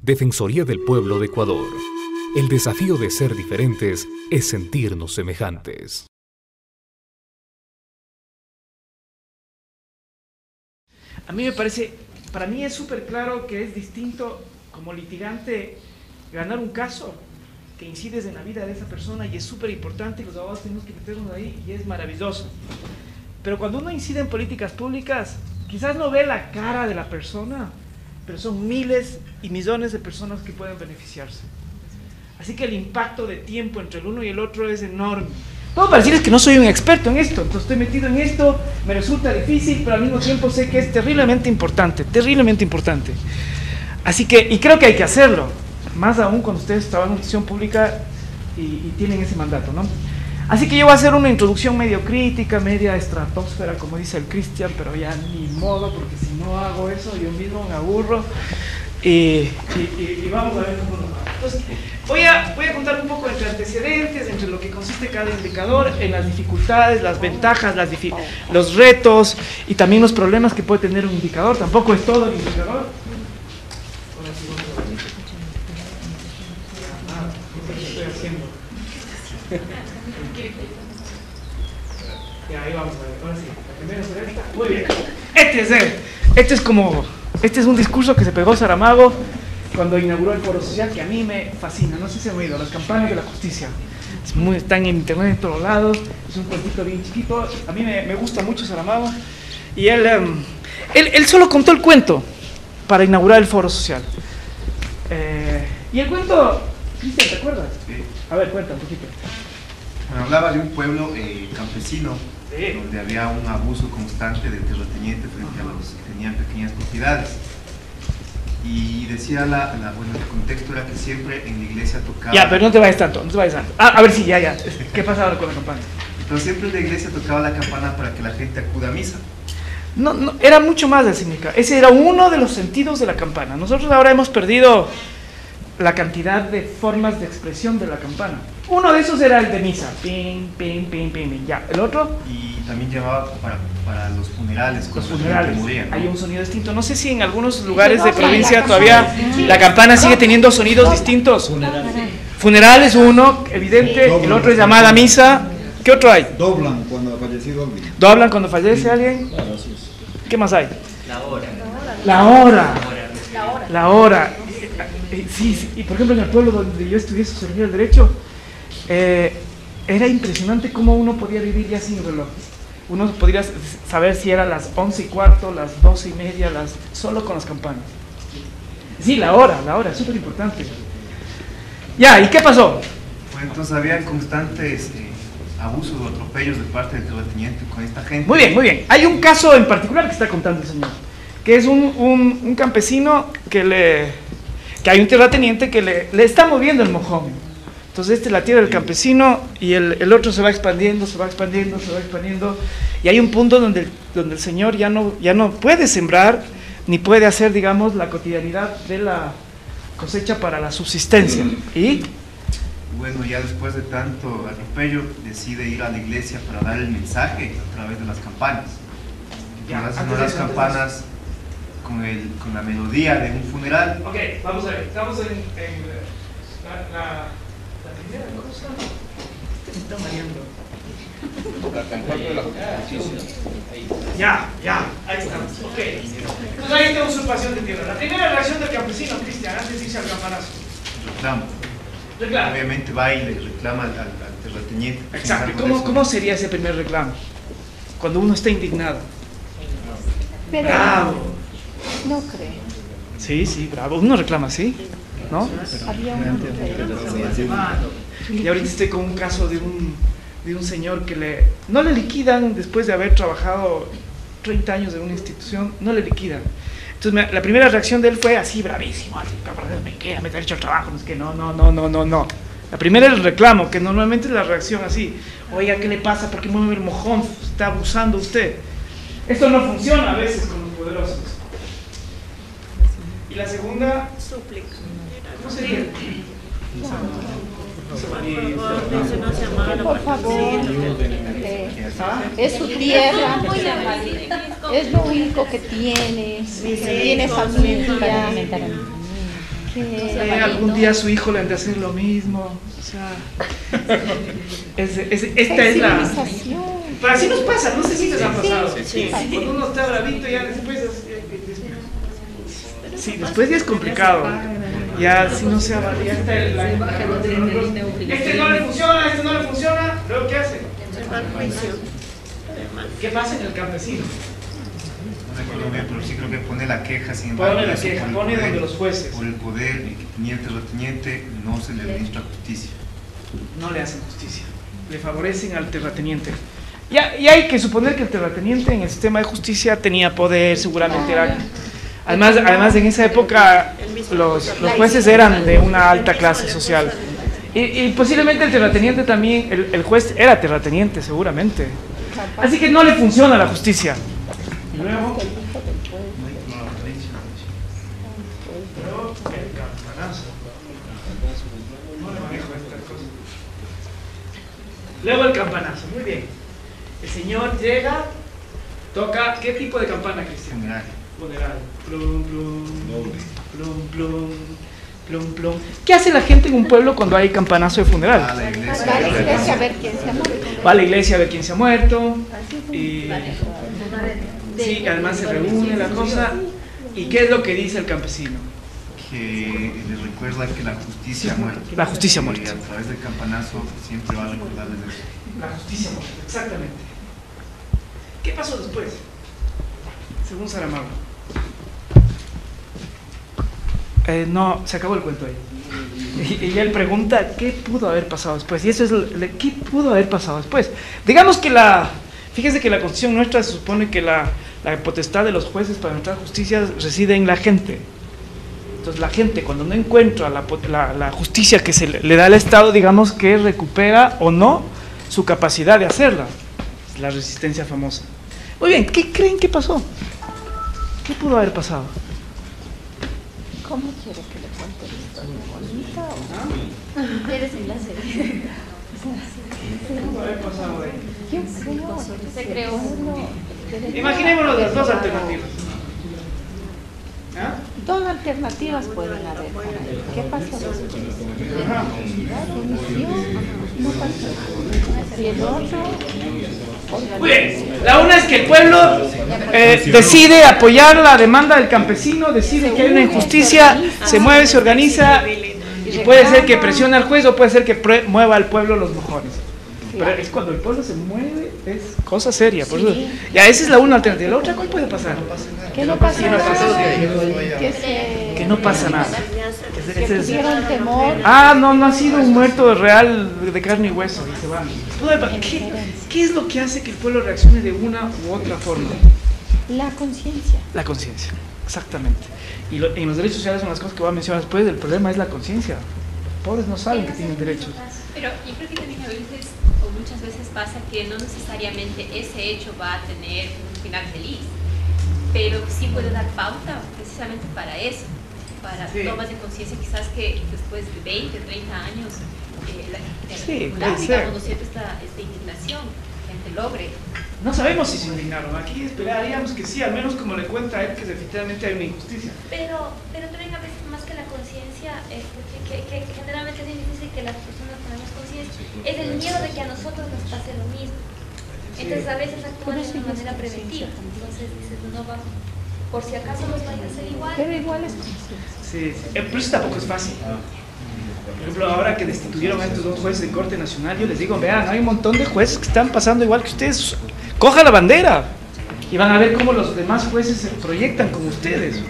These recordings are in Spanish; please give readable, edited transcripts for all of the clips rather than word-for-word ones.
Defensoría del Pueblo de Ecuador. El desafío de ser diferentes es sentirnos semejantes. A mí me parece, para mí es súper claro que es distinto como litigante ganar un caso que incides en la vida de esa persona y es súper importante y los abogados tenemos que meternos ahí y es maravilloso. Pero cuando uno incide en políticas públicas, quizás no ve la cara de la persona, pero son miles y millones de personas que pueden beneficiarse. Así que el impacto de tiempo entre el uno y el otro es enorme. Puedo decirles que no soy un experto en esto, entonces estoy metido en esto, me resulta difícil, pero al mismo tiempo sé que es terriblemente importante, terriblemente importante. Así que, y creo que hay que hacerlo, más aún cuando ustedes trabajan en gestión pública y tienen ese mandato, ¿no? Así que yo voy a hacer una introducción medio crítica, media estratosfera, como dice el Cristian, pero ya ni modo, porque si no hago eso, yo mismo me aburro. Y vamos a ver cómo nos va. Entonces, voy a contar un poco entre antecedentes, entre lo que consiste cada indicador, en las dificultades, las ventajas, los retos y también los problemas que puede tener un indicador. Tampoco es todo el indicador. ¿Qué estoy haciendo? Ya, ahí vamos a ver. Ahora sí, la primera es esta. Muy bien. Este es un discurso que se pegó Saramago cuando inauguró el Foro Social, que a mí me fascina. No sé si han oído, Las campanas de la justicia. Están en internet en todos lados. Es un cuentito bien chiquito. A mí me gusta mucho Saramago. Y él solo contó el cuento para inaugurar el Foro Social. Y el cuento, Cristian, ¿te acuerdas? Sí. A ver, cuenta un poquito. Bueno, hablaba de un pueblo campesino, Sí. donde había un abuso constante del terrateniente frente a los que tenían pequeñas propiedades. Y decía, bueno, el contexto era que siempre en la iglesia tocaba... Ya, pero no te vayas tanto, no te vayas tanto. A ver si, ya. ¿Qué pasa ahora con la campana? Pero siempre en la iglesia tocaba la campana para que la gente acuda a misa. No, era mucho más del significado. Ese era uno de los sentidos de la campana. Nosotros ahora hemos perdido la cantidad de formas de expresión de la campana. Uno de esos era el de misa. Ping, ping, ping, ping, ping. Ya, el otro... Y también llamaba para los funerales. Los cuando la funerales. gente moría, ¿no? Hay un sonido distinto. No sé si en algunos lugares de provincia todavía la campana sigue teniendo sonidos distintos. Funerales uno, evidente. El otro es llamada misa. ¿Qué otro hay? Doblan cuando ha fallecido alguien. ¿Doblan cuando fallece alguien? Claro, así es. ¿Qué más hay? La hora. La hora. Sí, y por ejemplo en el pueblo donde yo estudié sociología del derecho, era impresionante cómo uno podía vivir ya sin reloj. Uno podría saber si era las 11:15, las 12:30, solo con las campanas. Sí, la hora, es súper importante. Ya, ¿y qué pasó? Bueno, entonces había constantes abusos o atropellos de parte del terrateniente con esta gente. Muy bien. Hay un caso en particular que está contando el señor, que es un campesino que hay un terrateniente que le está moviendo el mojón. Entonces esta es la tierra del campesino y el otro se va expandiendo, y hay un punto donde el señor ya no puede sembrar ni puede hacer, digamos, la cotidianidad de la cosecha para la subsistencia. Y bueno, ya después de tanto atropello decide ir a la iglesia para dar el mensaje a través de las campanas. Ya, Sonó las campanas con la melodía de un funeral. ok, vamos a ver, estamos en la primera cosa. Me está mareando. La campana de la justicia. Ya, ahí estamos, ok. Entonces ahí está usurpación de tierra. La primera reacción del campesino, Cristian, antes de irse al campanazo. Reclamo. Obviamente va y le reclama al terrateniente. Exacto, ¿y cómo sería ese primer reclamo? Cuando uno está indignado. Pero Bravo. no creo. Sí, bravo. Uno reclama así, ¿no? Había una Y ahorita estoy con un caso de un señor que no le liquidan después de haber trabajado 30 años en una institución, no le liquidan. Entonces la primera reacción de él fue así, bravísimo, así, me ha hecho el trabajo, no es que no. La primera es el reclamo, que normalmente es la reacción así, oiga, ¿qué le pasa? ¿Por qué mueve el mojón? ¿Está abusando usted? Esto no funciona a veces con los poderosos. Y la segunda, súplica. ¿cómo sería? Por favor, es su tierra, es lo único que tiene, tiene familia. algún día a su hijo le han de hacer lo mismo. O sea, esta es la... Pero así nos pasa, no sé si les ha pasado. Sí. Cuando uno está bravito, ya después... Sí, después ya es complicado. Ya si no se avala, ya está el... Este no le funciona, luego ¿qué hace? ¿Qué pasa en el campesino? No recuerdo bien, pero sí creo que pone la queja, sin embargo. Pone la queja, pone donde los jueces. Por el poder que tenía el terrateniente, no se le administra justicia. No le hacen justicia, le favorecen al terrateniente. Y hay que suponer que el terrateniente en el sistema de justicia tenía poder, seguramente era... Además en esa época los jueces eran de una alta clase social. Y posiblemente el terrateniente también, el juez era terrateniente, seguramente. Así que no le funciona la justicia. Y luego el campanazo. No le manejo estas cosas. Luego el campanazo, muy bien. El señor llega, toca, ¿qué tipo de campana, Cristian? Funeraria. Plum, plum, plum, plum, plum, plum. ¿Qué hace la gente en un pueblo cuando hay campanazo de funeral? Va a la iglesia. Va a la iglesia a ver quién se ha muerto. Va a la iglesia a ver quién se ha muerto. Y sí, además se reúne la cosa. ¿Y qué es lo que dice el campesino? Que les recuerda que la justicia ha muerto. La justicia ha Y muerto. a través del campanazo siempre va a recordarles eso. La justicia ha muerto, exactamente. ¿Qué pasó después? Según Saramago. No, se acabó el cuento ahí. Y él pregunta, ¿qué pudo haber pasado después? Y eso es, ¿qué pudo haber pasado después? Digamos que fíjese que la Constitución nuestra se supone que la potestad de los jueces para administrar justicia reside en la gente. Entonces la gente, cuando no encuentra la justicia que se le da al Estado, digamos que recupera o no su capacidad de hacerla. Es la resistencia famosa. Muy bien, ¿qué creen que pasó? ¿Qué pudo haber pasado? ¿Cómo quiere que le cuente la historia? ¿Bonita o no? ¿Quieres la serie? ¿Qué pudo haber pasado ahí? Yo creo que se creó. Imaginémonos las dos alternativas. ¿Ah? Dos alternativas pueden haber. ¿Qué pasó después? Inició, no pasó. Y el otro... Muy bien, la una es que el pueblo decide apoyar la demanda del campesino, decide que hay una injusticia, se mueve, se organiza y puede ser que presione al juez o puede ser que mueva al pueblo los mejores. Pero es cuando el pueblo se mueve, es cosa seria. Por eso, ya esa es la una alternativa. La otra, ¿cuál puede pasar? Que no pasa nada. Que no pasa nada. Que tuvieron temor. No ha sido un muerto real de carne y hueso y se va. ¿Qué es lo que hace que el pueblo reaccione de una u otra forma? La conciencia. La conciencia, exactamente. Y en los derechos sociales son las cosas que voy a mencionar después. El problema es la conciencia. Los pobres no saben que tienen derechos. Pero yo creo que también a veces, o muchas veces pasa que no necesariamente ese hecho va a tener un final feliz, pero sí puede dar pauta precisamente para eso, para tomas de conciencia quizás que después de 20, 30 años digamos, ¿no es cierto? Esta indignación, la gente logre. No sabemos si se indignaron. Aquí esperaríamos que sí, al menos como le cuenta a él que efectivamente hay una injusticia. Pero también a veces más que la conciencia, que generalmente es difícil que las personas tenemos conciencia, es el miedo de que a nosotros nos pase lo mismo. Entonces a veces actúan de una manera preventiva. Entonces dices, no va, por si acaso nos vaya a hacer igual. Pero igual es conciencia. Sí. Pero eso tampoco es fácil. Por ejemplo, ahora que destituyeron a estos dos jueces de Corte Nacional, yo les digo, vean, hay un montón de jueces que están pasando igual que ustedes. Coja la bandera y van a ver cómo los demás jueces se proyectan con ustedes.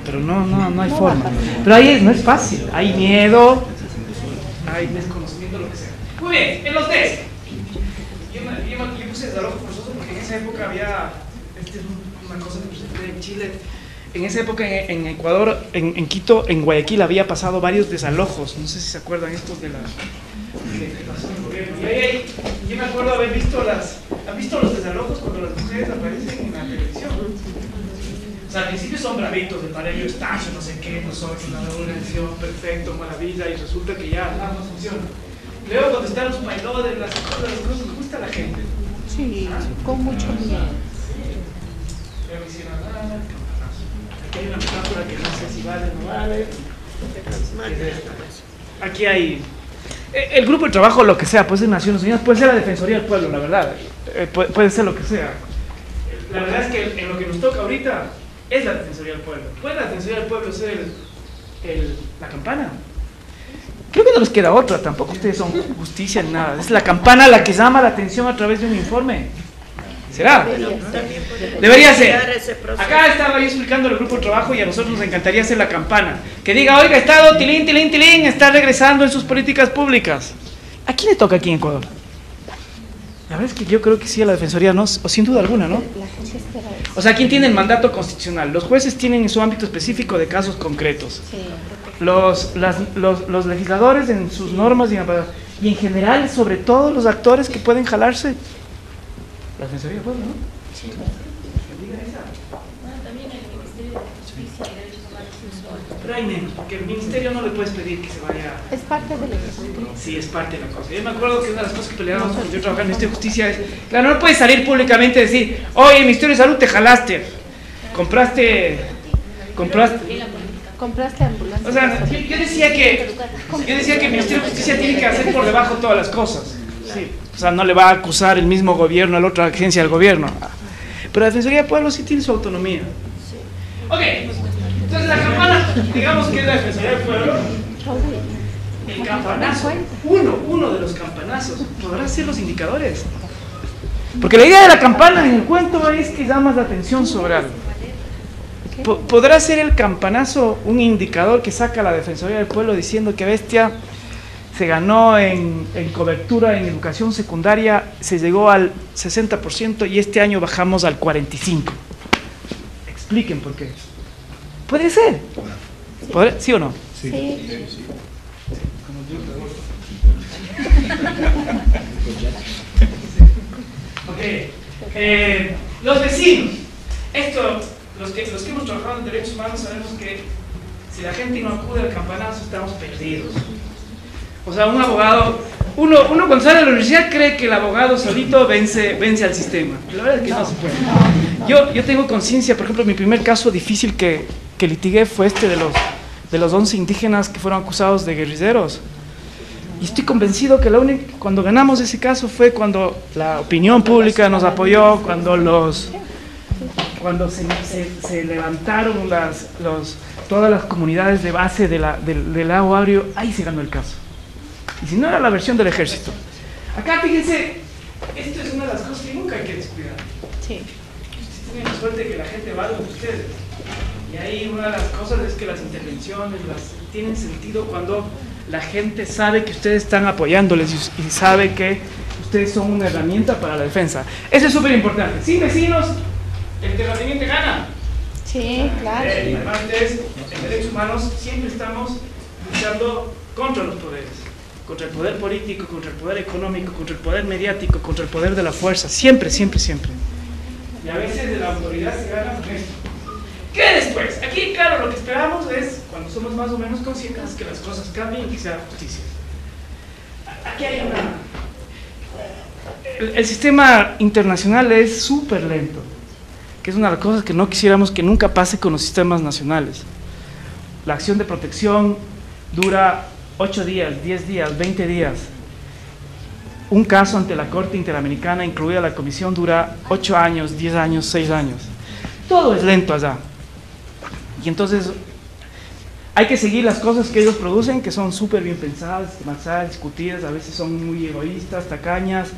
Pero no hay forma. Pero ahí no es fácil. Hay miedo, hay desconocimiento, lo que sea. Muy bien, en los test. Yo puse desalojo forzoso porque en esa época había, esta es una cosa que presenté en Chile. En esa época en Ecuador, en Quito, en Guayaquil había pasado varios desalojos. No sé si se acuerdan estos de las... Yo me acuerdo haber visto ¿han visto los desalojos cuando las mujeres aparecen en la televisión? O sea, al principio son bravitos, el Valerio Estacio, no sé qué, nosotros, una organización, perfecto, maravilla, y resulta que ya nada más funciona. Luego cuando están los payloaders, las cosas, les gusta a la gente. Sí, con mucho miedo. Luego hicieron nada, aquí hay una metáfora que no sé si vale o no vale. Aquí hay el grupo de trabajo, lo que sea, puede ser Naciones Unidas, puede ser la Defensoría del Pueblo, la verdad, puede ser lo que sea. La verdad es que en lo que nos toca ahorita es la Defensoría del Pueblo. ¿Puede la Defensoría del Pueblo ser la campana? Creo que no les queda otra, tampoco ustedes son justicia ni nada. Es la campana la que llama la atención a través de un informe. ¿Será? Debería ser. Acá estaba yo explicando el grupo de trabajo y a nosotros nos encantaría hacer la campana. Que diga, oiga, Estado, tilín, tilín, tilín, está regresando en sus políticas públicas. ¿A quién le toca aquí en Ecuador? La verdad es que yo creo que sí a la Defensoría, ¿no? O sin duda alguna, ¿no? O sea, ¿quién tiene el mandato constitucional? Los jueces tienen en su ámbito específico de casos concretos. Los legisladores en sus normas y en general, sobre todo los actores que pueden jalarse. La Defensoría del Pueblo, ¿no? Sí. También el Ministerio de Justicia y Derechos Humanos. Pero hay menos, porque el ministerio no le puedes pedir que se vaya. Es parte del Ejecutivo. Sí, es parte de la cosa. Yo me acuerdo que una de las cosas que peleábamos cuando yo trabajaba en el Ministerio de Justicia es, claro, no puedes salir públicamente y decir, oye, el Ministerio de Salud te jalaste, compraste ambulancia. O sea, yo decía que el Ministerio de Justicia tiene que hacer por debajo todas las cosas. Sí. O sea, no le va a acusar el mismo gobierno a la otra agencia del gobierno. Pero la Defensoría del Pueblo sí tiene su autonomía. Ok, entonces la campana, digamos que es la Defensoría del Pueblo. El campanazo, uno de los campanazos, podrá ser los indicadores. Porque la idea de la campana en el cuento es que llamas la atención sobre algo. ¿Podrá ser el campanazo un indicador que saca la Defensoría del Pueblo diciendo que bestia se ganó en cobertura en educación secundaria, se llegó al 60% y este año bajamos al 45%? Expliquen por qué. ¿Puede ser? ¿Sí o no? Sí. Ok. Los vecinos. Los que hemos trabajado en derechos humanos sabemos que si la gente no acude al campanazo estamos perdidos. O sea, un abogado, uno cuando sale de la universidad cree que el abogado solito vence al sistema. La verdad es que no se puede. Yo tengo conciencia, por ejemplo, mi primer caso difícil que litigué fue de los 11 indígenas que fueron acusados de guerrilleros. Y estoy convencido que cuando ganamos ese caso fue cuando la opinión pública nos apoyó, cuando se levantaron todas las comunidades de base del lago Agrio, ahí se ganó el caso. Y si no era la versión del ejército. Acá fíjense, esto es una de las cosas que nunca hay que descuidar. Sí. Tienen la suerte de que la gente va con ustedes. Y ahí una de las cosas es que las intervenciones tienen sentido cuando la gente sabe que ustedes están apoyándoles y sabe que ustedes son una herramienta para la defensa. Eso es súper importante. Sin vecinos, el terrateniente gana. Sí, claro. Además en derechos humanos siempre estamos luchando contra los poderes. Contra el poder político, contra el poder económico, contra el poder mediático, contra el poder de la fuerza. Siempre, siempre, siempre. Y a veces de la autoridad se gana con esto. ¿Qué después? Aquí, claro, lo que esperamos es, cuando somos más o menos conscientes, que las cosas cambien y que sea justicia. Aquí hay el sistema internacional es súper lento, que es una de las cosas que no quisiéramos que nunca pase con los sistemas nacionales. La acción de protección dura 8 días, 10 días, 20 días. Un caso ante la Corte Interamericana, incluida la Comisión, dura 8 años, 10 años, 6 años. Todo es lento allá. Y entonces hay que seguir las cosas que ellos producen, que son súper bien pensadas, discutidas, a veces son muy egoístas, tacañas,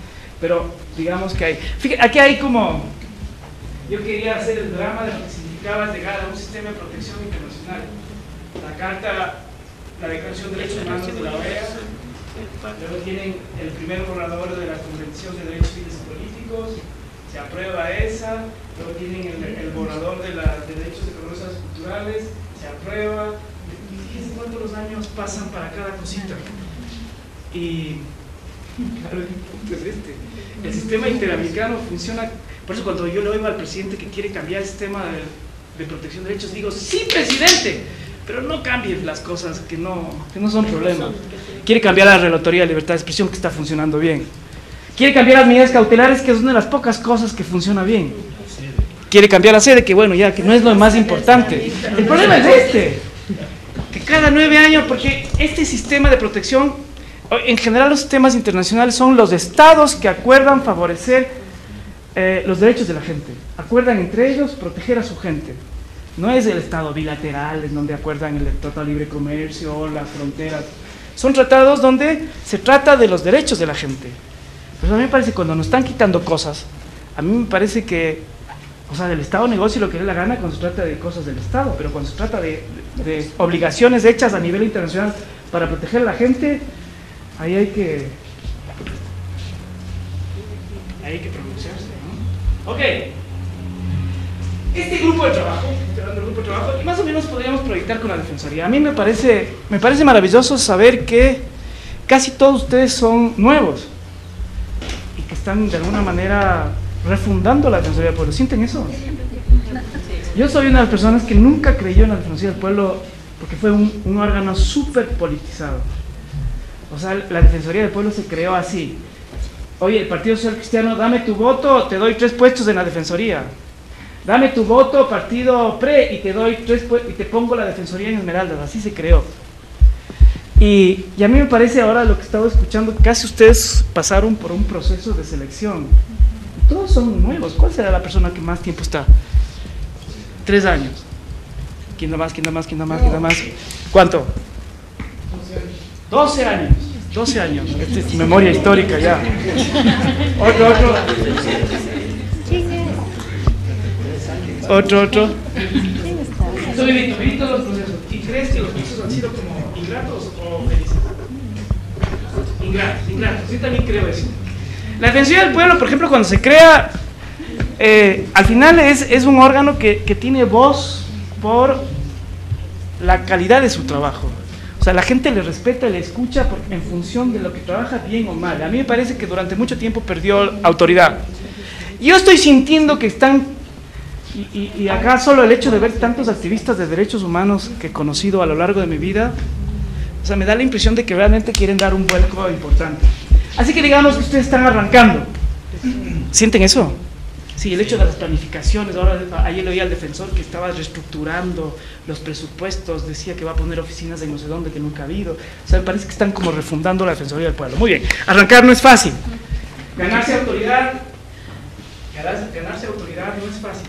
pero digamos que hay... Fíjate, aquí hay como... Yo quería hacer el drama de lo que significaba llegar a un sistema de protección internacional. La Carta, la Declaración de Derechos Humanos de la OEA, luego tienen el primer borrador de la Convención de Derechos Civiles y Políticos, se aprueba esa, luego tienen el borrador de derechos económicos y culturales, se aprueba, y fíjense cuántos años pasan para cada cosita. Y claro, el punto es este. El sistema interamericano funciona, por eso cuando yo le oigo al presidente que quiere cambiar el sistema de protección de derechos, digo, sí, presidente, pero no cambien las cosas que no son problema. Quiere cambiar la relatoría de libertad de expresión, que está funcionando bien. Quiere cambiar las medidas cautelares, que es una de las pocas cosas que funciona bien. Quiere cambiar la sede, que bueno, ya que no es lo más importante. El problema es este. que cada 9 años, porque este sistema de protección, en general los sistemas internacionales son los estados que acuerdan favorecer los derechos de la gente, acuerdan entre ellos proteger a su gente. No es el estado bilateral en donde acuerdan el Tratado de Libre Comercio, las fronteras. Son tratados donde se trata de los derechos de la gente. Pero a mí me parece que cuando nos están quitando cosas, a mí me parece que, o sea, el Estado negocia lo que le dé la gana cuando se trata de cosas del Estado, pero cuando se trata de obligaciones hechas a nivel internacional para proteger a la gente, ahí hay que pronunciarse, ¿no? Ok. Este grupo de trabajo, y más o menos podríamos proyectar con la Defensoría. A mí me parece maravilloso saber que casi todos ustedes son nuevos y que están de alguna manera refundando la Defensoría del Pueblo. ¿Sienten eso? Yo soy una de las personas que nunca creyó en la Defensoría del Pueblo porque fue un órgano súper politizado. O sea, la Defensoría del Pueblo se creó así. Oye, el Partido Social Cristiano, dame tu voto, te doy 3 puestos en la Defensoría. Dame tu voto, partido PRE, y te doy 3 y te pongo la Defensoría en Esmeraldas. Así se creó. Y a mí me parece ahora lo que he estado escuchando, casi ustedes pasaron por un proceso de selección. Y todos son nuevos. ¿Cuál será la persona que más tiempo está? 3 años. ¿Quién da más? ¿Quién da más? ¿Quién da más? ¿Quién da más? ¿Cuánto? 12 años. 12 años. Esta es memoria histórica ya. Otro. Soy viví todos los procesos. ¿Y crees que los procesos han sido como ingratos o felices? Ingratos. Yo también creo eso. La Defensoría del Pueblo, por ejemplo, cuando se crea, al final es un órgano que tiene voz por la calidad de su trabajo. O sea, la gente le respeta y le escucha en función de lo que trabaja bien o mal. A mí me parece que durante mucho tiempo perdió autoridad. Yo estoy sintiendo que están, y acá solo el hecho de ver tantos activistas de derechos humanos que he conocido a lo largo de mi vida, o sea, me da la impresión de que realmente quieren dar un vuelco importante. Así que digamos que ustedes están arrancando. ¿Sienten eso? Sí, el hecho de las planificaciones. Ahora, ayer leí al defensor que estaba reestructurando los presupuestos, decía que va a poner oficinas en no sé dónde que nunca ha habido. O sea, me parece que están como refundando la Defensoría del Pueblo. Muy bien, arrancar no es fácil. Ganarse autoridad no es fácil.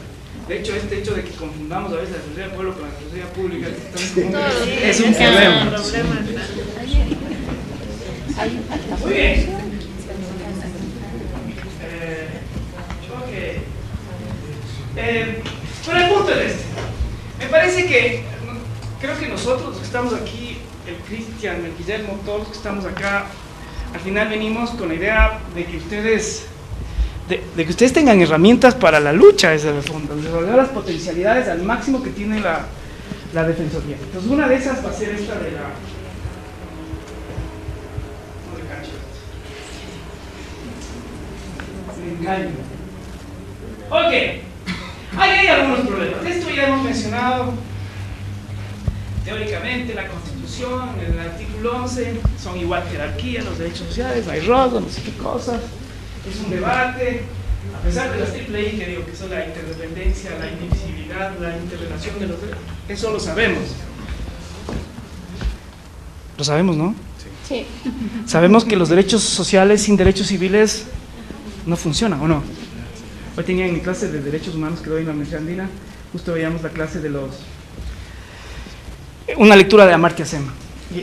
De hecho, este hecho de que confundamos a veces la Defensoría del Pueblo con la Defensoría Pública es un problema. Muy bien. Pero el punto es este. Me parece que, creo que nosotros los que estamos aquí, el Cristian, el Guillermo, todos los que estamos acá, al final venimos con la idea de que ustedes tengan herramientas para la lucha desde el fondo, desarrollar las potencialidades al máximo que tiene la Defensoría. Entonces una de esas va a ser esta de la... Ok, hay algunos problemas. Esto ya hemos mencionado teóricamente. La Constitución, el artículo 11, son igual jerarquía, los derechos sociales, no hay robo, no sé qué cosas. Es un debate, a pesar de las triple I que digo que son la interdependencia, la indivisibilidad, la interrelación de los derechos. Eso lo sabemos. Lo sabemos, ¿no? Sí. Sabemos que los derechos sociales sin derechos civiles no funcionan, ¿o no? Hoy tenía en mi clase de Derechos Humanos que doy en la Universidad Andina, justo veíamos la clase de una lectura de Amartya Sen.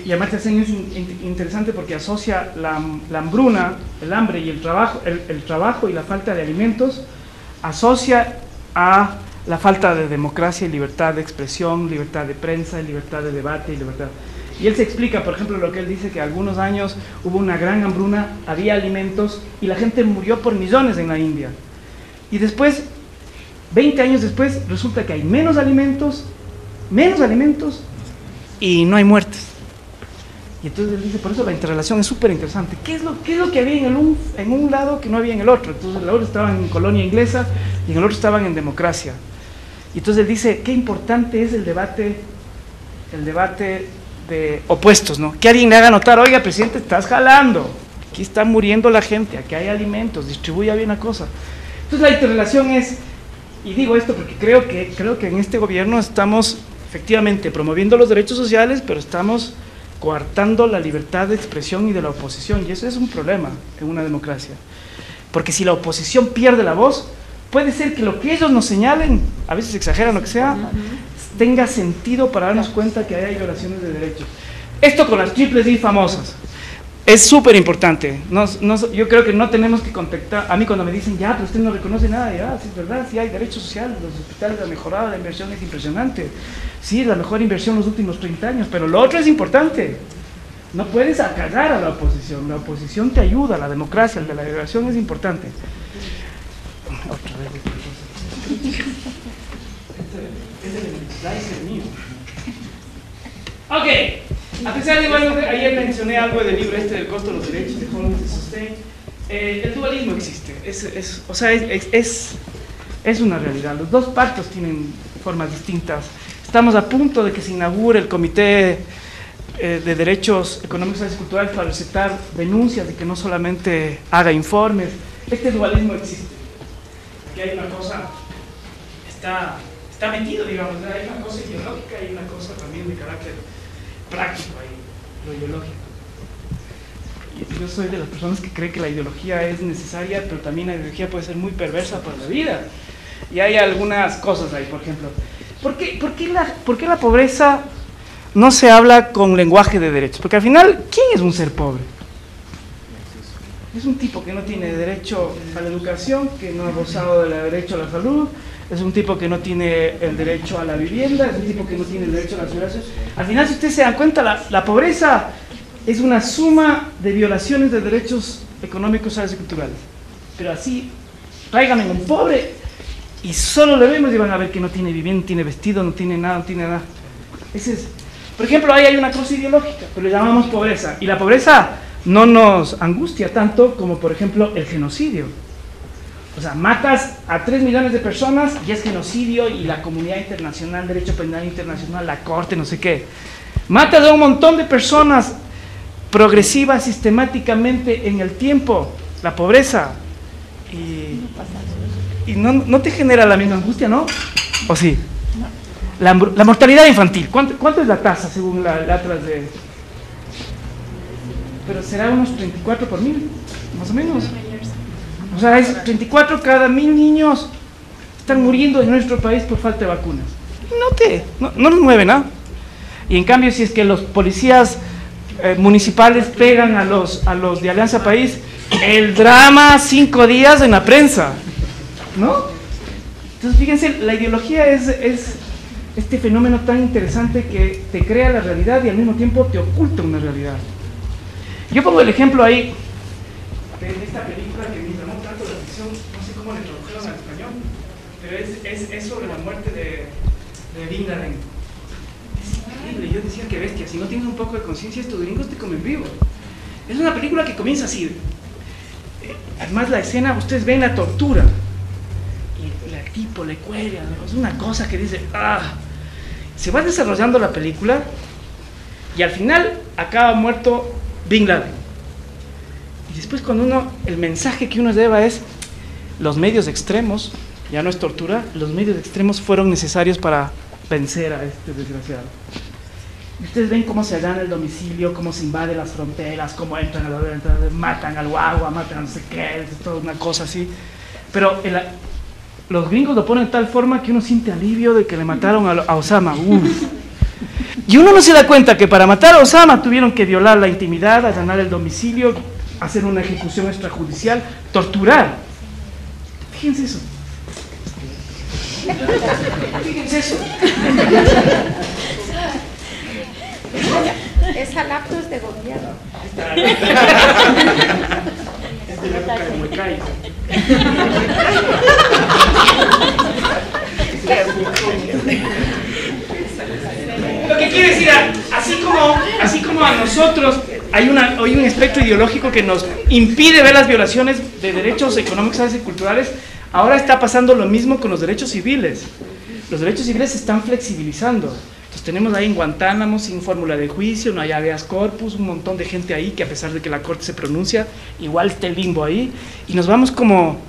Y Amartya Sen es interesante porque asocia la hambruna, el hambre y el trabajo y la falta de alimentos, asocia a la falta de democracia y libertad de expresión, libertad de prensa, libertad de debate y libertad. Y él se explica, por ejemplo, lo que él dice, que algunos años hubo una gran hambruna, había alimentos y la gente murió por millones en la India. Y después, 20 años después, resulta que hay menos alimentos y no hay muertes. Y entonces él dice, por eso la interrelación es súper interesante. ¿Qué es lo que había en un lado que no había en el otro? Entonces, el otro estaban en colonia inglesa y en el otro estaban en democracia. Y entonces él dice, qué importante es el debate de opuestos, ¿no? Que alguien le haga notar, oiga, presidente, estás jalando, aquí está muriendo la gente, aquí hay alimentos, distribuya bien la cosa. Entonces la interrelación es, y digo esto porque creo que en este gobierno estamos efectivamente promoviendo los derechos sociales, pero estamos coartando la libertad de expresión y de la oposición, y eso es un problema en una democracia. Porque si la oposición pierde la voz, puede ser que lo que ellos nos señalen, a veces exageran lo que sea, tenga sentido para darnos cuenta que hay violaciones de derechos. Esto con las triples I famosas es súper importante. Yo creo que no tenemos que contactar. A mí cuando me dicen, ya, pero usted no reconoce nada, ya, sí, es verdad, sí hay derechos sociales, los hospitales han mejorado, la inversión es impresionante. Sí, es la mejor inversión en los últimos 30 años, pero lo otro es importante. No puedes acallar a la oposición te ayuda, la democracia, el de la liberación es importante. Otra vez. Es el mío. Ok, a pesar de que ayer mencioné algo del libro del costo de los derechos de Holmes de Sustain, el dualismo existe, es una realidad. Los dos pactos tienen formas distintas. Estamos a punto de que se inaugure el Comité de Derechos Económicos y Culturales para recetar denuncias de que no solamente haga informes. Este dualismo existe. Aquí hay una cosa, está metido, digamos, hay una cosa ideológica y una cosa también de carácter práctico ahí, lo ideológico. Y yo soy de las personas que cree que la ideología es necesaria, pero también la ideología puede ser muy perversa para la vida. Y hay algunas cosas ahí, por ejemplo. ¿Por qué la pobreza no se habla con lenguaje de derechos? Porque al final, ¿quién es un ser pobre? Es un tipo que no tiene derecho a la educación, que no ha gozado del derecho a la salud, es un tipo que no tiene el derecho a la vivienda, es un tipo que no tiene el derecho a la ciudadanía. Al final, si ustedes se dan cuenta, la pobreza es una suma de violaciones de derechos económicos, sociales y culturales. Pero así, tráiganme un pobre y solo le vemos y van a ver que no tiene vivienda, no tiene vestido, no tiene nada, no tiene nada. Por ejemplo, ahí hay una cosa ideológica, pero le llamamos pobreza. Y la pobreza no nos angustia tanto como, por ejemplo, el genocidio. O sea, matas a 3 millones de personas y es genocidio, y la comunidad internacional, derecho penal internacional, la corte, no sé qué. Matas a un montón de personas progresiva sistemáticamente en el tiempo, la pobreza, y no te genera la misma angustia, ¿no? ¿O sí? La mortalidad infantil, ¿cuánto es la tasa según la Atlas de...? Pero será unos 34 por 1000, más o menos. O sea, es 34 cada 1000 niños están muriendo en nuestro país por falta de vacunas. No nos mueve nada. Y en cambio, si es que los policías municipales pegan a los de Alianza País, el drama 5 días en la prensa, ¿no? Entonces fíjense, la ideología es este fenómeno tan interesante que te crea la realidad y al mismo tiempo te oculta una realidad. Yo pongo el ejemplo ahí de esta película que me llamó tanto la atención, no sé cómo le tradujeron al español, pero es sobre la muerte de Bin Laden. Es increíble, yo decía que bestia, si no tienes un poco de conciencia estos gringos te comen vivo. Es una película que comienza así, además la escena, ustedes ven la tortura, y el tipo le cuelga, es una cosa que dice, se va desarrollando la película, y al final acaba muerto Bin Laden. Y después el mensaje que uno lleva es, los medios extremos, ya no es tortura, los medios extremos fueron necesarios para vencer a este desgraciado. Y ustedes ven cómo se allana el domicilio, cómo se invade las fronteras, cómo entran matan al guagua, matan a no sé qué, es toda una cosa así. Pero los gringos lo ponen de tal forma que uno siente alivio de que le mataron a Osama. Y uno no se da cuenta que para matar a Osama tuvieron que violar la intimidad, allanar el domicilio, hacer una ejecución extrajudicial, torturar. Fíjense eso. Fíjense eso. Esa laptop es de gobierno. Es de la época de Muecay. Lo que quiere decir, así como a nosotros hay un espectro ideológico que nos impide ver las violaciones de derechos económicos, sociales y culturales, ahora está pasando lo mismo con los derechos civiles. Los derechos civiles se están flexibilizando. Entonces tenemos ahí en Guantánamo, sin fórmula de juicio, no hay habeas corpus, un montón de gente ahí que a pesar de que la corte se pronuncia, igual está el limbo ahí, y nos vamos como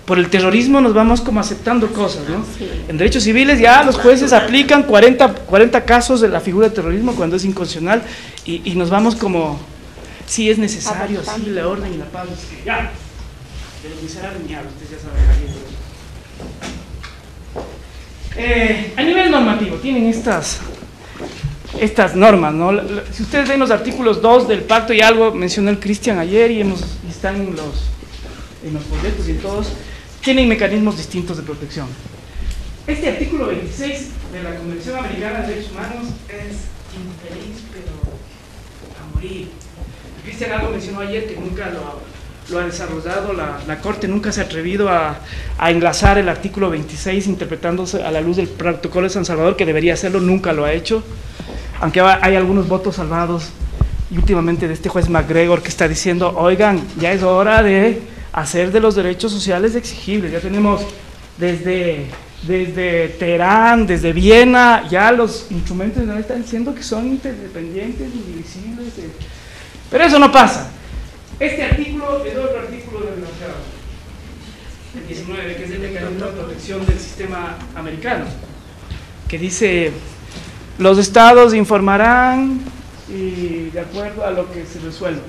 por el terrorismo nos vamos como aceptando cosas, ¿no? En derechos civiles ya los jueces aplican 40 casos de la figura de terrorismo cuando es inconstitucional y nos vamos como, sí es necesario, sí, la orden y la paz, ya, de los miserables ni hablo, ustedes ya saben. A nivel normativo, tienen estas normas, ¿no? Si ustedes ven los artículos 2 del pacto y algo, mencionó el Cristian ayer y están en los folletos y en todos, tienen mecanismos distintos de protección. Este artículo 26 de la Convención Americana de Derechos Humanos es infeliz, pero a morir. El Cristian algo mencionó ayer que nunca lo ha desarrollado, la Corte nunca se ha atrevido a enlazar el artículo 26 interpretándose a la luz del protocolo de San Salvador, que debería hacerlo, nunca lo ha hecho, aunque hay algunos votos salvados, y últimamente de este juez McGregor que está diciendo, oigan, ya es hora de hacer de los derechos sociales exigibles, ya tenemos desde Teherán, desde Viena, ya los instrumentos están diciendo que son interdependientes, indivisibles, pero eso no pasa. Este artículo es otro artículo del tratado, el 19, que es el mecanismo de protección del sistema americano, que dice, los estados informarán y de acuerdo a lo que se resuelva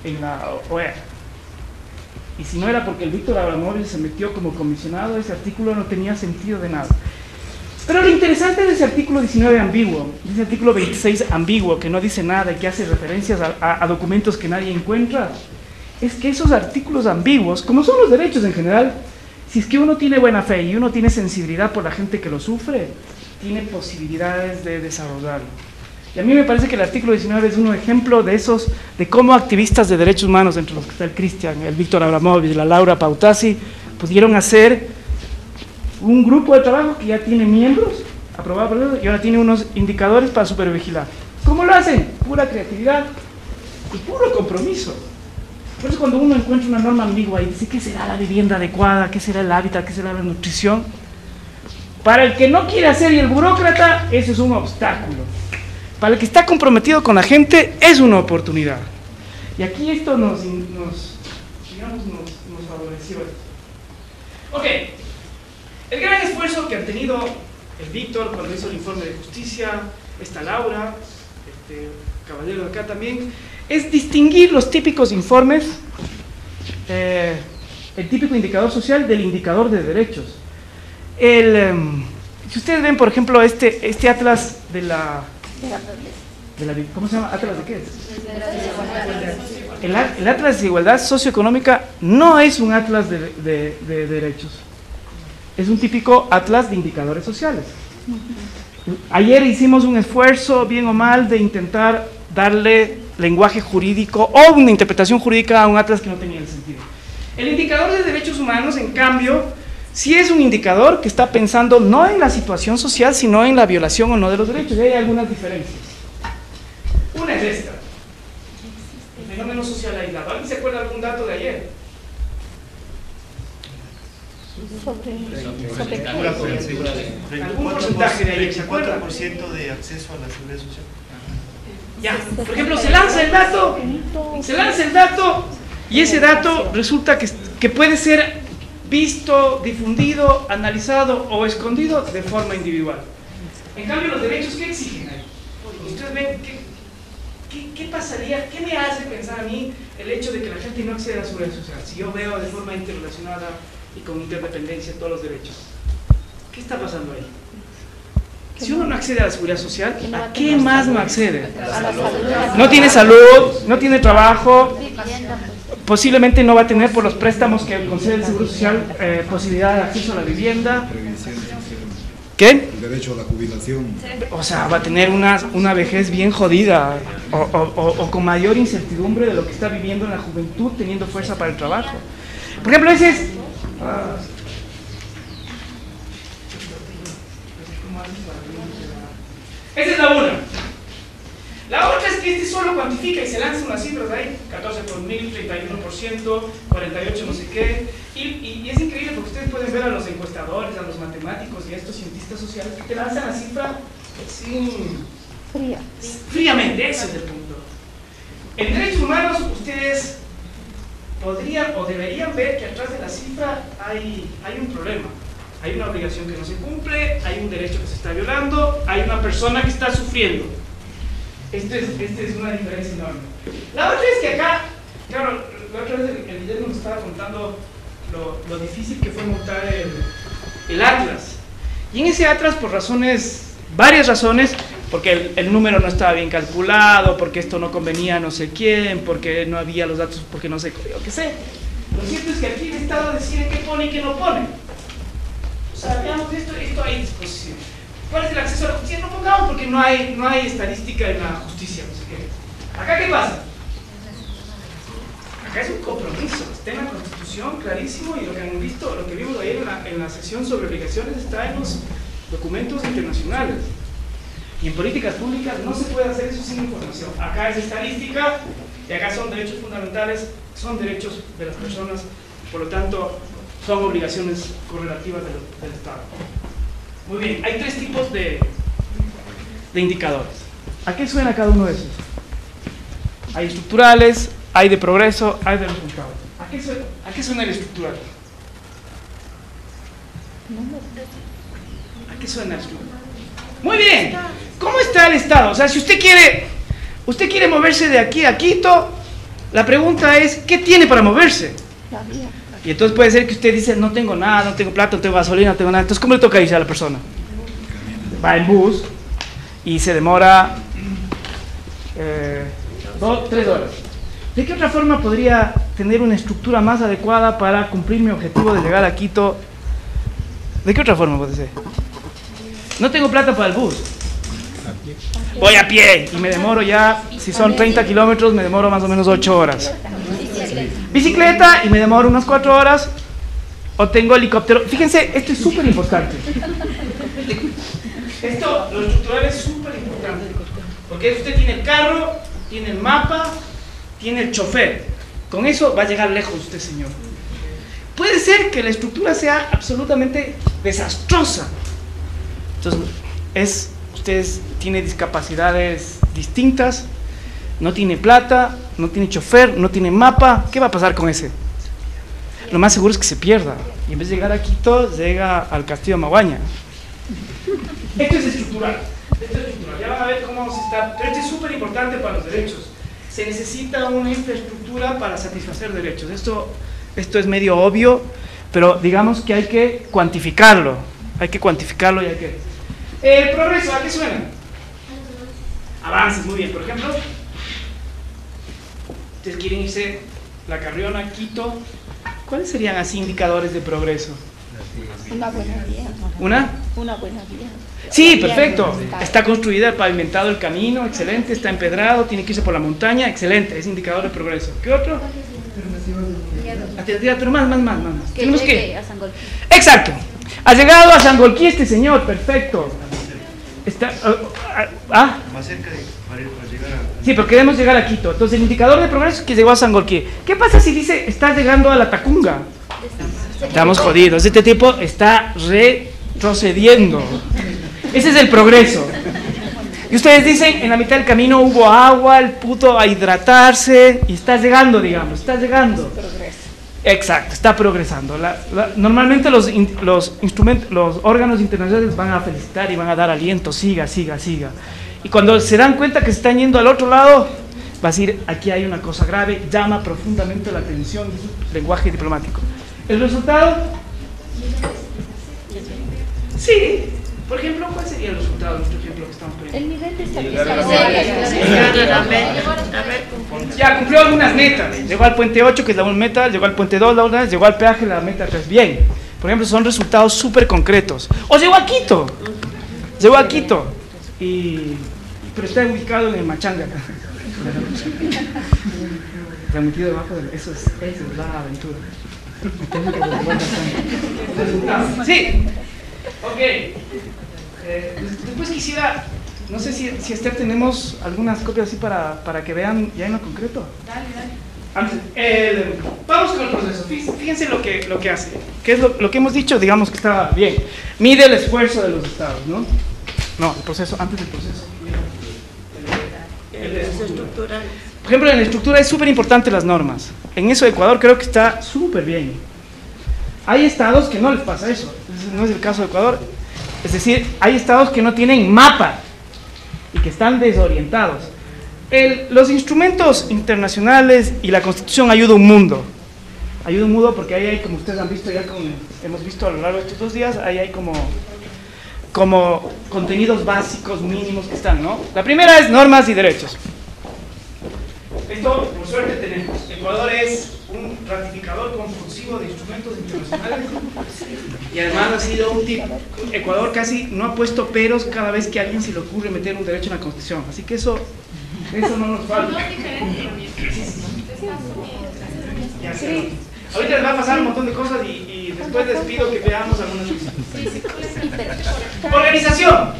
en la OEA. Y si no era porque el Víctor Abramovich se metió como comisionado, ese artículo no tenía sentido de nada. Pero lo interesante de ese artículo 19 ambiguo, de ese artículo 26 ambiguo, que no dice nada y que hace referencias a documentos que nadie encuentra, es que esos artículos ambiguos, como son los derechos en general, si es que uno tiene buena fe y uno tiene sensibilidad por la gente que lo sufre, tiene posibilidades de desarrollarlo. Y a mí me parece que el artículo 19 es un ejemplo de esos, de cómo activistas de derechos humanos, entre los que está el Cristian, el Víctor Abramovich, la Laura Pautasi, pudieron hacer un grupo de trabajo que ya tiene miembros, aprobado por ellos, y ahora tiene unos indicadores para supervigilar. ¿Cómo lo hacen? Pura creatividad y puro compromiso. Por eso cuando uno encuentra una norma ambigua y dice, ¿qué será la vivienda adecuada? ¿Qué será el hábitat? ¿Qué será la nutrición? Para el que no quiere hacer y el burócrata, eso es un obstáculo. Para el que está comprometido con la gente, es una oportunidad. Y aquí esto nos favoreció. Ok, el gran esfuerzo que han tenido el Víctor cuando hizo el informe de justicia, esta Laura, este caballero de acá también, es distinguir los típicos informes, el típico indicador social del indicador de derechos. Si ustedes ven, por ejemplo, este atlas de la ¿cómo se llama? ¿Atlas de qué es? El atlas de desigualdad socioeconómica no es un atlas de derechos, es un típico atlas de indicadores sociales. Ayer hicimos un esfuerzo, bien o mal, de intentar darle lenguaje jurídico o una interpretación jurídica a un atlas que no tenía el sentido. El indicador de derechos humanos, en cambio, sí es un indicador que está pensando no en la situación social, sino en la violación o no de los derechos. Y hay algunas diferencias. Una es esta: el fenómeno social aislado. ¿Alguien se acuerda de algún dato de ayer? ¿Algún porcentaje de ayer? ¿Se acuerda? 4% de acceso a la seguridad social. Ya, por ejemplo, se lanza el dato y ese dato resulta que puede ser visto, difundido, analizado o escondido de forma individual. En cambio, los derechos, ¿qué exigen ahí? Ustedes ven, ¿qué pasaría? ¿Qué me hace pensar a mí el hecho de que la gente no acceda a la seguridad social? Si yo veo de forma interrelacionada y con interdependencia todos los derechos, ¿qué está pasando ahí? Si uno no accede a la seguridad social, ¿a qué más no accede? No tiene salud, no tiene trabajo, posiblemente no va a tener por los préstamos que concede el Seguro Social posibilidad de acceso a la vivienda. ¿Qué? El derecho a la jubilación. O sea, va a tener una vejez bien jodida o con mayor incertidumbre de lo que está viviendo en la juventud, teniendo fuerza para el trabajo. Por ejemplo, ese es... esa es la una. La otra es que solo cuantifica y se lanza unas cifras ahí, 14 por 1000, 31%, 48 no sé qué, y es increíble porque ustedes pueden ver a los encuestadores, a los matemáticos y a estos cientistas sociales que te lanzan la cifra fríamente, ese es el punto. En derechos humanos ustedes podrían o deberían ver que atrás de la cifra hay un problema. Hay una obligación que no se cumple, hay un derecho que se está violando, hay una persona que está sufriendo. Esta es una diferencia enorme. La otra es que acá, claro, la otra vez el Guillermo nos estaba contando lo difícil que fue montar el Atlas. Y en ese Atlas, por varias razones, porque el número no estaba bien calculado, porque esto no convenía a no sé quién, porque no había los datos, porque no sé, yo qué sé. Lo cierto es que aquí el Estado decide qué pone y qué no pone. O sea, veamos esto hay disposición. ¿Cuál es el acceso a la justicia? No pongamos porque no hay estadística en la justicia, no sé qué. ¿Acá qué pasa? Acá es un compromiso, está en la Constitución clarísimo, y lo que han visto, lo que vimos ayer en la sesión sobre obligaciones está en los documentos internacionales. Y en políticas públicas no se puede hacer eso sin información. Acá es estadística y acá son derechos fundamentales, son derechos de las personas, por lo tanto son obligaciones correlativas del Estado. Muy bien, hay tres tipos de indicadores. ¿A qué suena cada uno de esos? Hay estructurales, hay de progreso, hay de resultados. ¿A qué suena el estructural? ¿A qué suena el estructural? Muy bien, ¿cómo está el Estado? O sea, si usted quiere moverse de aquí a Quito, la pregunta es, ¿qué tiene para moverse? La vía. Y entonces puede ser que usted dice, no tengo nada, no tengo plata, no tengo gasolina, no tengo nada. Entonces, ¿cómo le toca irse a la persona? Va en bus y se demora 3 horas. ¿De qué otra forma podría tener una estructura más adecuada para cumplir mi objetivo de llegar a Quito? ¿De qué otra forma puede ser? No tengo plata para el bus. Voy a pie y me demoro ya, si son 30 kilómetros, me demoro más o menos 8 horas. Bicicleta y me demoro unas 4 horas, o tengo helicóptero. Fíjense, esto es súper importante. Esto, lo estructural es súper importante, porque usted tiene el carro, tiene el mapa, tiene el chofer. Con eso va a llegar lejos usted, señor. Puede ser que la estructura sea absolutamente desastrosa. Entonces, usted tiene discapacidades distintas, no tiene plata, no tiene chofer, no tiene mapa. ¿Qué va a pasar con ese? Lo más seguro es que se pierda. Y en vez de llegar a Quito, llega al Castillo de Maguaña. Esto es estructural. Ya van a ver cómo se está. Pero esto es súper importante para los derechos. Se necesita una infraestructura para satisfacer derechos. Esto es medio obvio, pero digamos que hay que cuantificarlo. Hay que cuantificarlo y hay que... El progreso, ¿a qué suena? Avances, muy bien. Por ejemplo, ustedes quieren irse La Carriona, Quito. ¿Cuáles serían así indicadores de progreso? Una buena vía. ¿Una? Una buena vía. Sí, perfecto. Está construida, pavimentado el camino, excelente. Está empedrado, tiene que irse por la montaña, excelente. Es indicador de progreso. ¿Qué otro? Alternativa, pero más. Tenemos que... Exacto. Ha llegado a Sangolquí este señor, perfecto. Está... Más cerca para llegar a... Sí, pero queremos llegar a Quito. Entonces el indicador de progreso es que llegó a Sangolquí. ¿Qué pasa si dice, está llegando a La Tacunga? Estamos jodidos. Este tipo está retrocediendo. Ese es el progreso. Y ustedes dicen, en la mitad del camino hubo agua, el puto a hidratarse, y está llegando, digamos, está llegando. Exacto, está progresando. Normalmente los órganos internacionales van a felicitar y van a dar aliento, siga. Y cuando se dan cuenta que se están yendo al otro lado, va a decir, aquí hay una cosa grave, llama profundamente la atención, lenguaje diplomático. ¿El resultado? Sí. Por ejemplo, ¿cuál sería el resultado de nuestro ejemplo que estamos poniendo? El nivel de satisfacción. Ya cumplió algunas metas. Llegó al puente 8, que es la meta, llegó al puente 2, la una, llegó al peaje, la meta 3. Bien. Por ejemplo, son resultados súper concretos. O llegó a Quito. Pero está ubicado en el Machanga. Transmitido debajo de... Eso es la aventura. Sí. Ok. Después quisiera, no sé si Esther tenemos algunas copias así para que vean ya en lo concreto. Dale. Vamos con el proceso. Fíjense lo que hace. ¿Qué es lo que hemos dicho? Digamos que está bien. Mide el esfuerzo de los estados, ¿no? No, el proceso, antes del proceso. El estructural. Por ejemplo, en la estructura es súper importante las normas. En eso Ecuador creo que está súper bien. Hay estados que no les pasa eso. Ese no es el caso de Ecuador. Es decir, hay estados que no tienen mapa y que están desorientados. Los instrumentos internacionales y la Constitución ayudan un mundo. Ayuda un mundo porque ahí hay, como ustedes han visto ya, hemos visto a lo largo de estos 2 días, ahí hay como contenidos básicos mínimos que están, ¿no? La primera es normas y derechos. Esto, por suerte, tenemos. Ecuador es un ratificador compulsivo de instrumentos internacionales y además ha sido un tipo. Ecuador casi no ha puesto peros cada vez que a alguien se le ocurre meter un derecho en la Constitución. Así que eso no nos falta. Sí. Ahorita les va a pasar un montón de cosas y después les pido que veamos algunas cosas. Organización.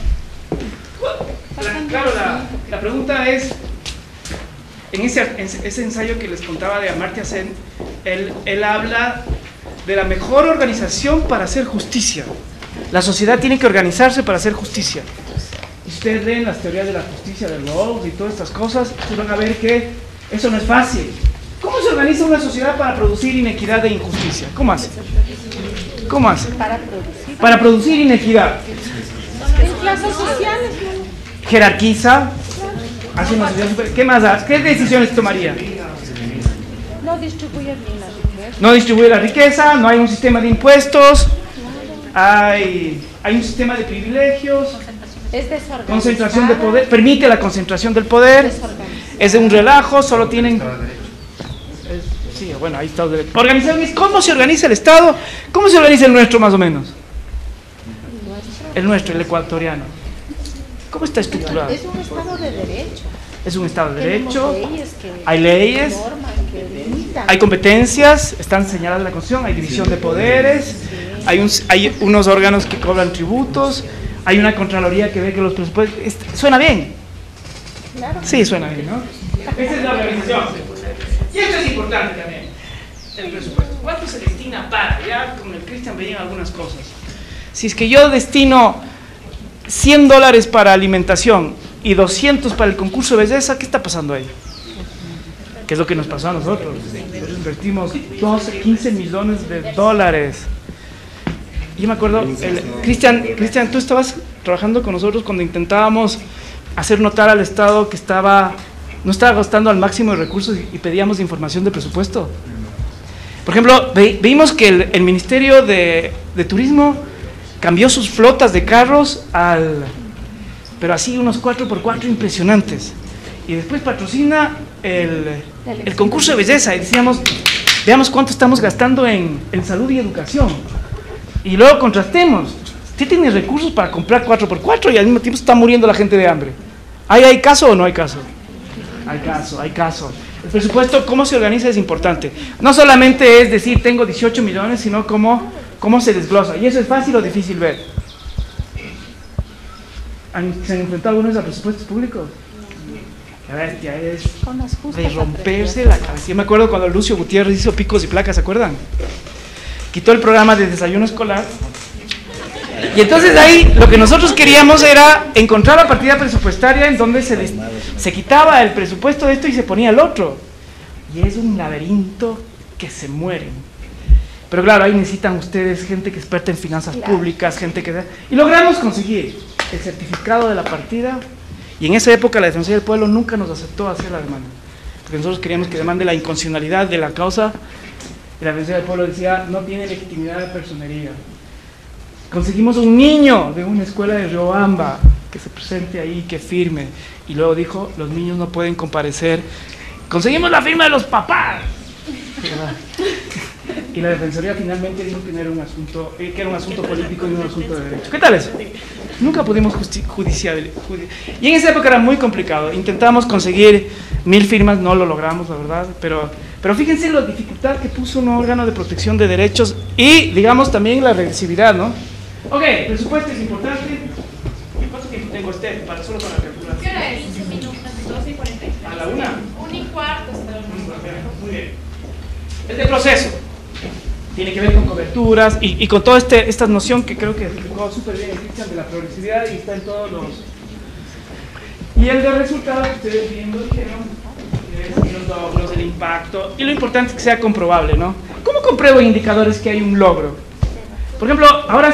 Claro, la pregunta es, en ese ensayo que les contaba de Amartya Sen, él habla de la mejor organización para hacer justicia. La sociedad tiene que organizarse para hacer justicia. Y si ustedes leen las teorías de la justicia, de Rawls y todas estas cosas, ustedes van a ver que eso no es fácil. ¿Cómo se organiza una sociedad para producir inequidad e injusticia? ¿Cómo hace? ¿Cómo hace? Para producir inequidad. En clases sociales. Jerarquiza. Hace una sociedad super... ¿Qué más hace? ¿Qué decisiones tomaría? No distribuye bien la riqueza. No distribuye la riqueza, no hay un sistema de impuestos, hay un sistema de privilegios, Es desorganizada. concentración de poder, permite la concentración del poder, es de un relajo, solo tienen... Sí, bueno, ahí está. Organización es cómo se organiza el Estado, cómo se organiza el nuestro más o menos. El nuestro, el ecuatoriano. ¿Cómo está estructurado? Es un Estado de derecho. Es un Estado de derecho, Leyes que hay leyes, norman, que limitan. hay competencias, están señaladas en la Constitución, hay división de poderes, hay unos órganos que cobran tributos, hay una Contraloría que ve que los presupuestos... ¿Suena bien? Claro. Sí, suena bien, ¿no? Esa es la organización. Y esto es importante también, el presupuesto. ¿Cuánto se destina para? Ya con el Cristian veían algunas cosas. Si es que yo destino $100 para alimentación y 200 para el concurso de belleza, ¿qué está pasando ahí? ¿Qué es lo que nos pasó a nosotros? Nosotros invertimos 12, 15 millones de dólares. Yo me acuerdo, Cristian, tú estabas trabajando con nosotros cuando intentábamos hacer notar al Estado que no estaba gastando al máximo de recursos y pedíamos información de presupuesto. Por ejemplo, vimos que el Ministerio de Turismo cambió sus flotas de carros pero así unos 4x4 impresionantes. Y después patrocina el concurso de belleza y decíamos, veamos cuánto estamos gastando en salud y educación. Y luego contrastemos. Usted tiene recursos para comprar 4x4 y al mismo tiempo está muriendo la gente de hambre. ¿Hay caso o no hay caso? Hay caso. El presupuesto, cómo se organiza es importante. No solamente es decir, tengo 18 millones, sino cómo se desglosa. ¿Y eso es fácil o difícil ver? ¿Se han enfrentado algunos a presupuestos públicos? La bestia es de romperse la cabeza. Yo me acuerdo cuando Lucio Gutiérrez hizo picos y placas, ¿se acuerdan? Quitó el programa de desayuno escolar. Y entonces ahí lo que nosotros queríamos era encontrar la partida presupuestaria en donde se quitaba el presupuesto de esto y se ponía el otro. Y es un laberinto que se mueren. Pero claro, ahí necesitan ustedes gente que es experta en finanzas públicas, gente que... Y logramos conseguir el certificado de la partida. Y en esa época la Defensoría del Pueblo nunca nos aceptó hacer la demanda. Porque nosotros queríamos que demande la inconstitucionalidad de la causa. Y la Defensoría del Pueblo decía, no tiene legitimidad de personería. Conseguimos un niño de una escuela de Riobamba que se presente ahí, que firme. Y luego dijo, los niños no pueden comparecer. Conseguimos la firma de los papás. Y la Defensoría finalmente dijo que no era un asunto, que era un asunto político y un asunto de derecho. ¿Qué tal eso? Nunca pudimos judiciar. Y en esa época era muy complicado. Intentamos conseguir 1000 firmas, no lo logramos, la verdad. Pero fíjense la dificultad que puso un órgano de protección de derechos y, digamos, también la regresividad, ¿no? Ok, el presupuesto es importante. ¿Cuánto tiempo tengo para solo para la calculación? ¿Qué hora es? 15 minutos, 12:45. ¿A la 1? 1:15. Muy bien. Este proceso tiene que ver con coberturas y con toda esta noción que creo que explicó súper bien el Cristian de la progresividad y está en todos los... Y el de resultados que ustedes viendo dijeron que es impacto, y lo importante es que sea comprobable, ¿no? ¿Cómo compruebo en indicadores que hay un logro? Por ejemplo, ahora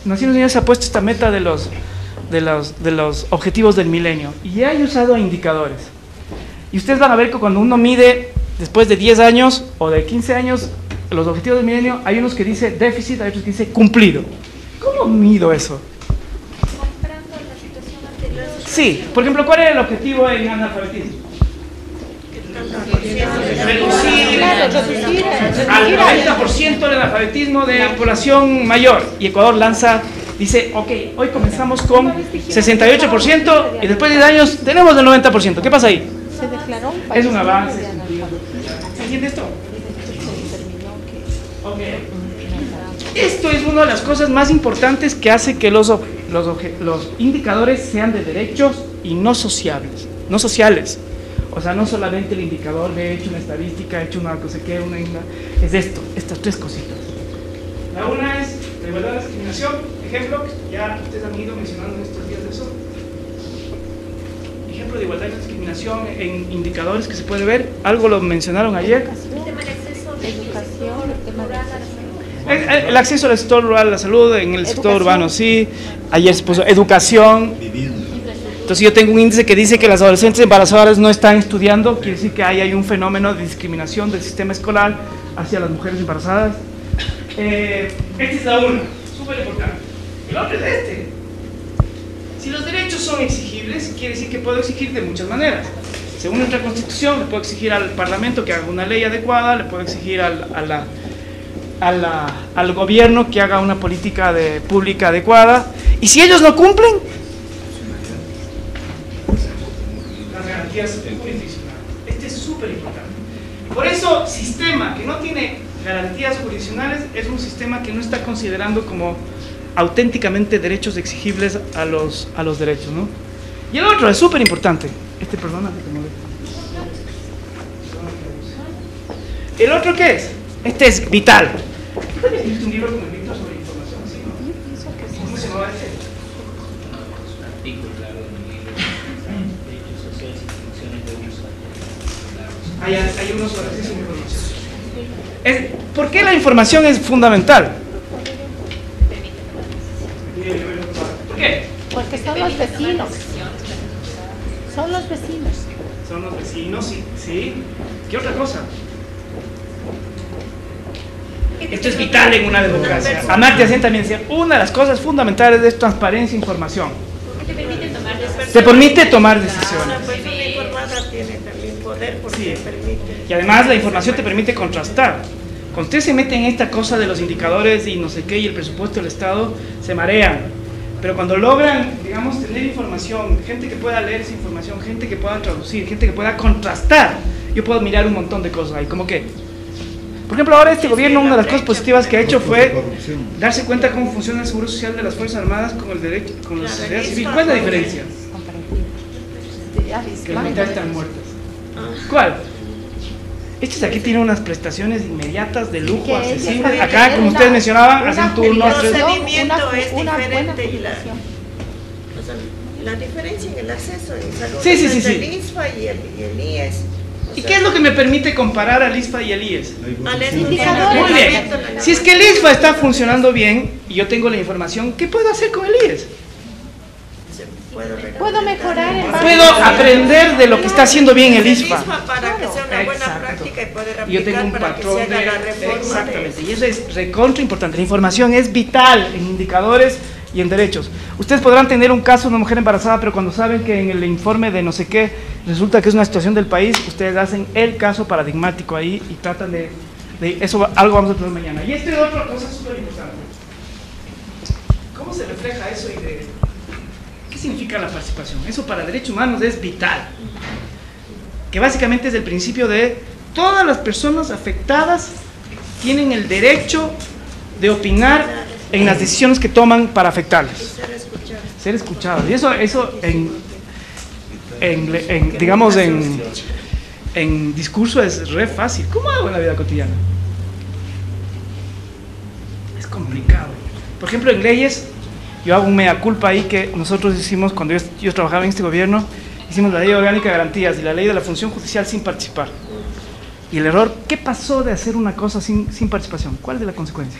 Naciones Unidas ha puesto esta meta de los objetivos del milenio, y ya he usado indicadores. Y ustedes van a ver que cuando uno mide después de 10 años o de 15 años los objetivos del milenio, hay unos que dice déficit, hay otros que dice cumplido. ¿Cómo mido eso? Comparando la situación anterior. Sí, por ejemplo, ¿cuál era el objetivo en analfabetismo? Reducir al 90% del analfabetismo de la población mayor. Y Ecuador dice, ok, hoy comenzamos con 68% y después de 10 años tenemos el 90%. ¿Qué pasa ahí? Se declaró un país Es un avance. de analfabetismo. ¿Se entiende esto? Se determinó que Ok. Esto es una de las cosas más importantes que hace que los indicadores sean de derechos y no sociables, no sociales. O sea, no solamente el indicador de hecho una estadística, hecho una cosa que es esto, estas tres cositas. La una es la igualdad de la discriminación, ejemplo, ya ustedes han ido mencionando en estos días de eso. Ejemplo de igualdad y discriminación en indicadores que se puede ver, algo lo mencionaron ayer. El tema del acceso de educación, el tema de rural a la salud. El acceso al sector rural a la salud, en el sector urbano sí, ayer se puso educación. Entonces yo tengo un índice que dice que las adolescentes embarazadas no están estudiando, quiere decir que ahí hay un fenómeno de discriminación del sistema escolar hacia las mujeres embarazadas. Esta es la una, súper importante. El otro es este. Si los derechos son exigibles, quiere decir que puedo exigir de muchas maneras. Según nuestra Constitución, le puedo exigir al Parlamento que haga una ley adecuada, le puedo exigir al gobierno que haga una política pública adecuada, y si ellos no cumplen, las garantías jurisdiccionales. Este es súper importante. Por eso, sistema que no tiene garantías jurisdiccionales es un sistema que no está considerando como auténticamente derechos exigibles a los derechos, ¿no? Y el otro es súper importante. Perdona que te moleste. ¿El otro qué es? Este es vital. ¿Tú habías visto un libro con el Víctor sobre información? ¿Sí, no? ¿Cómo se llamaba este? Hay unos sobre acceso a información. ¿Por qué la información es fundamental? ¿Por qué? porque son los vecinos. Son los vecinos. Son los vecinos, sí. ¿Sí? ¿Qué otra cosa? Esto es vital en una democracia. Amartya Sen también decía, una de las cosas fundamentales es transparencia e información. Te permite tomar decisiones. Te permite tomar decisiones. Una persona informada tiene también poder porque Sí. permite. Y además la información te permite contrastar. Cuando usted se mete en esta cosa de los indicadores y no sé qué y el presupuesto del Estado, se marean. Pero cuando logran, digamos, tener información, gente que pueda leer esa información, gente que pueda traducir, gente que pueda contrastar, yo puedo mirar un montón de cosas ahí. ¿Cómo qué? Por ejemplo, ahora este gobierno, una de las cosas positivas que ha hecho fue darse cuenta cómo funciona el seguro social de las Fuerzas Armadas con el derecho, con la sociedad civil. ¿Cuál es la diferencia? Que la mitad están muertas. ¿Cuál? Estos aquí tienen unas prestaciones inmediatas de lujo, accesibles. Acá, como ustedes mencionaban, hacen turnos. El procedimiento es una buena diferente y jurisdicción. o sea, la diferencia en el acceso en salud Sí, sí, entre sí, el sí. ISFA y el IES. ¿Y qué es lo que me permite comparar al ISFA y al IES? Indicadores. Muy bien. Si es que el ISFA está funcionando bien y yo tengo la información, ¿qué puedo hacer con el IES? Puedo mejorar en base Puedo a- aprender de lo que está haciendo bien el ISFA. Para que sea una buena Exacto. práctica y poder Y yo tengo aplicar un para que patrón se haga de... la reforma. Exactamente, y eso es recontra importante. La información es vital en indicadores y en derechos. Ustedes podrán tener un caso de una mujer embarazada, pero cuando saben que en el informe de no sé qué resulta que es una situación del país, ustedes hacen el caso paradigmático ahí y tratan de eso, algo vamos a tener mañana. Y esta es otra cosa súper importante. ¿Cómo se refleja eso y de qué significa la participación? Eso para derechos humanos es vital. Que básicamente es el principio de todas las personas afectadas tienen el derecho de opinar en las decisiones que toman para afectarles. Ser escuchados. Y eso digamos, en discurso es re fácil. ¿Cómo hago en la vida cotidiana? Es complicado. Por ejemplo, en leyes, yo hago un mea culpa ahí que nosotros hicimos cuando yo trabajaba en este gobierno, hicimos la ley orgánica de garantías y la ley de la función judicial sin participar. Y el error, ¿qué pasó de hacer una cosa sin participación? ¿Cuál es la consecuencia?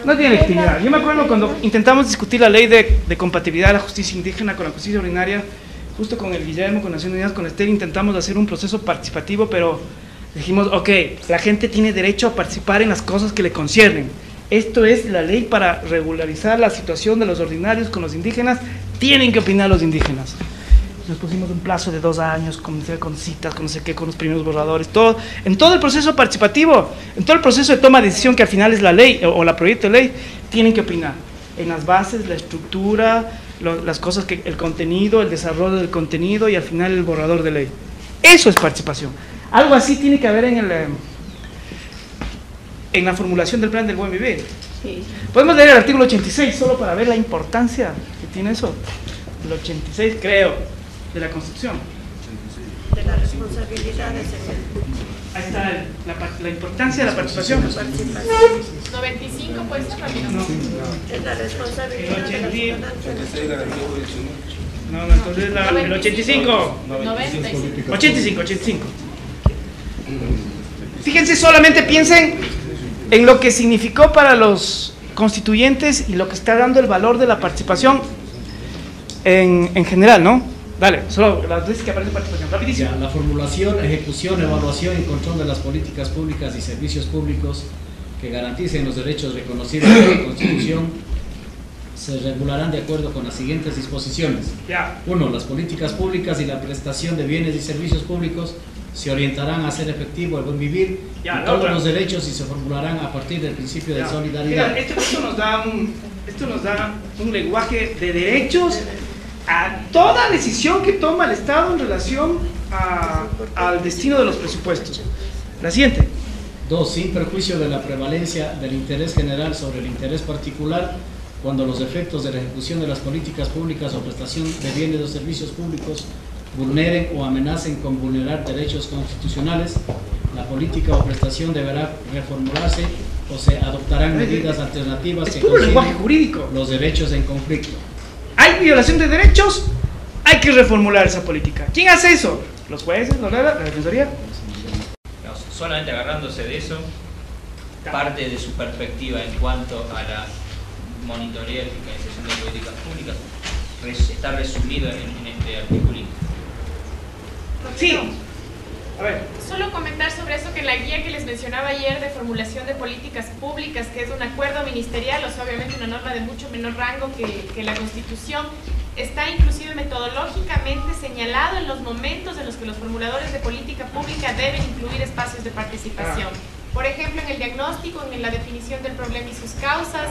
No tiene legitimidad. Yo me acuerdo cuando intentamos discutir la ley de compatibilidad de la justicia indígena con la justicia ordinaria, justo con el Guillermo, con Naciones Unidas, con Esther, intentamos hacer un proceso participativo, pero dijimos, ok, la gente tiene derecho a participar en las cosas que le conciernen. Esto es la ley para regularizar la situación de los ordinarios con los indígenas, tienen que opinar los indígenas. Nos pusimos un plazo de 2 años, con citas, con no sé qué, con los primeros borradores, todo. En todo el proceso participativo, en todo el proceso de toma de decisión, que al final es la ley o la proyecto de ley, tienen que opinar. En las bases, la estructura, las cosas, el contenido, el desarrollo del contenido y al final el borrador de ley. Eso es participación. Algo así tiene que haber en la formulación del plan del buen vivir. Sí. Podemos leer el artículo 86 solo para ver la importancia que tiene eso. El 86, creo, de la Constitución. De las responsabilidades. Ahí está la importancia de la participación. 95 pues también. No, Es la responsabilidad de la ciudadanía. no, entonces el 85. 95. 85. Fíjense, solamente piensen en lo que significó para los constituyentes y lo que está dando el valor de la participación en general, ¿no? Dale, solo las veces que aparece participación, rapidísimo. La formulación, ejecución, evaluación y control de las políticas públicas y servicios públicos que garanticen los derechos reconocidos en la Constitución se regularán de acuerdo con las siguientes disposiciones. 1. Las políticas públicas y la prestación de bienes y servicios públicos se orientarán a hacer efectivo el buen vivir y todos los derechos y se formularán a partir del principio de solidaridad. Mira, esto nos da un lenguaje de derechos a toda decisión que toma el Estado en relación al destino de los presupuestos. La siguiente. 2. Sin perjuicio de la prevalencia del interés general sobre el interés particular, cuando los efectos de la ejecución de las políticas públicas o prestación de bienes o servicios públicos vulneren o amenacen con vulnerar derechos constitucionales, la política o prestación deberá reformularse o se adoptarán medidas alternativas que consideren los derechos en conflicto. Hay violación de derechos, hay que reformular esa política. ¿Quién hace eso? ¿Los jueces? ¿La Defensoría? Solamente agarrándose de eso, parte de su perspectiva en cuanto a la monitoreo y fiscalización de políticas públicas está resumido en este artículo. Sí. A ver. Solo comentar sobre eso, que en la guía que les mencionaba ayer de formulación de políticas públicas, que es un acuerdo ministerial, o sea, obviamente una norma de mucho menor rango que la Constitución, está inclusive metodológicamente señalado en los momentos en los que los formuladores de política pública deben incluir espacios de participación. Por ejemplo, en el diagnóstico, en la definición del problema y sus causas,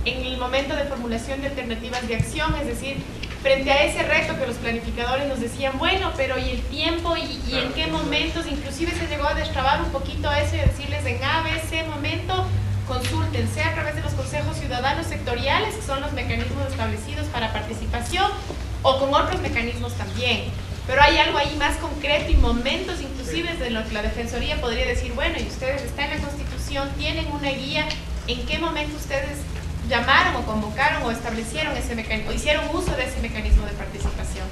en el momento de formulación de alternativas de acción, es decir, frente a ese reto que los planificadores nos decían, bueno, pero ¿y el tiempo? ¿Y en qué momentos? Inclusive se llegó a destrabar un poquito eso y decirles en ABC momento, consúltense a través de los consejos ciudadanos sectoriales, que son los mecanismos establecidos para participación, o con otros mecanismos también. Pero hay algo ahí más concreto y momentos inclusive de lo que la Defensoría podría decir, bueno, y ustedes están en la Constitución, tienen una guía, ¿en qué momento ustedes llamaron o convocaron o establecieron ese mecanismo, o hicieron uso de ese mecanismo de participación?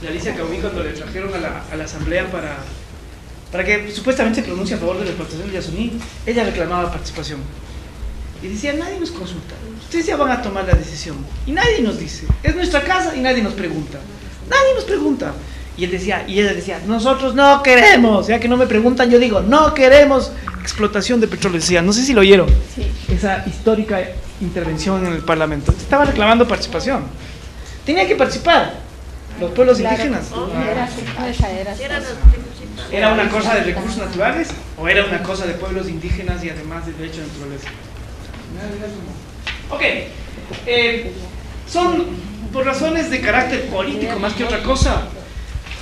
La Alicia Caumín, cuando le trajeron a la asamblea para que supuestamente se pronuncie a favor de la explotación de Yasuní, ella reclamaba participación y decía, nadie nos consulta, ustedes ya van a tomar la decisión y nadie nos dice, es nuestra casa y nadie nos pregunta, y ella decía, nosotros no queremos, ya que no me preguntan, yo digo, no queremos explotación de petróleo. Decía, no sé si lo oyeron, sí, esa histórica intervención en el Parlamento, estaba reclamando participación, tenía que participar los pueblos indígenas. ¿Era una cosa de recursos naturales o era una cosa de pueblos indígenas y además de derecho de naturaleza? Ok, son por razones de carácter político más que otra cosa.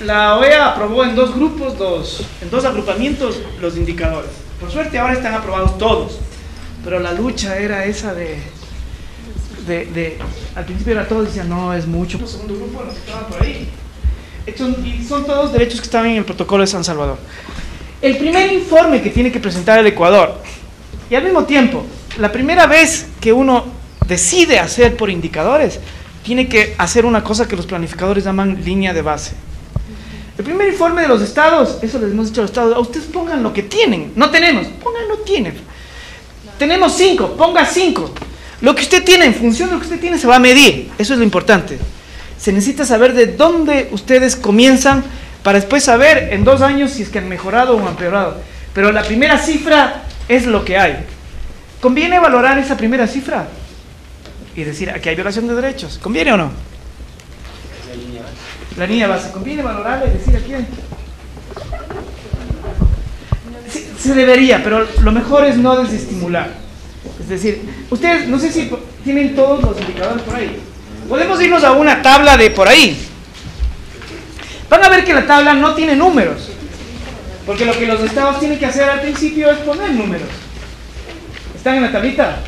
La OEA aprobó en 2 grupos, en 2 agrupamientos los indicadores. Por suerte ahora están aprobados todos, pero la lucha era esa al principio era todos decían, no, es mucho. El segundo grupo, los que estaban por ahí. Y son todos derechos que estaban en el protocolo de San Salvador. El primer informe que tiene que presentar el Ecuador, y al mismo tiempo, la primera vez que uno decide hacer por indicadores, tiene que hacer una cosa que los planificadores llaman línea de base. El primer informe de los estados, eso les hemos dicho a los estados, a ustedes pongan lo que tienen, no tenemos, pongan lo que tienen. Tenemos 5, ponga 5. Lo que usted tiene, en función de lo que usted tiene, se va a medir, eso es lo importante. Se necesita saber de dónde ustedes comienzan para después saber en 2 años si es que han mejorado o han empeorado. Pero la primera cifra es lo que hay. ¿Conviene valorar esa primera cifra? Y decir, aquí hay violación de derechos. ¿Conviene o no? La línea base. ¿Conviene valorarla y decir aquí hay? Sí, se debería, pero lo mejor es no desestimular. Es decir, ustedes, no sé si tienen todos los indicadores por ahí. Podemos irnos a una tabla de por ahí. Van a ver que la tabla no tiene números. Porque lo que los estados tienen que hacer al principio es poner números. ¿Están en la tablita?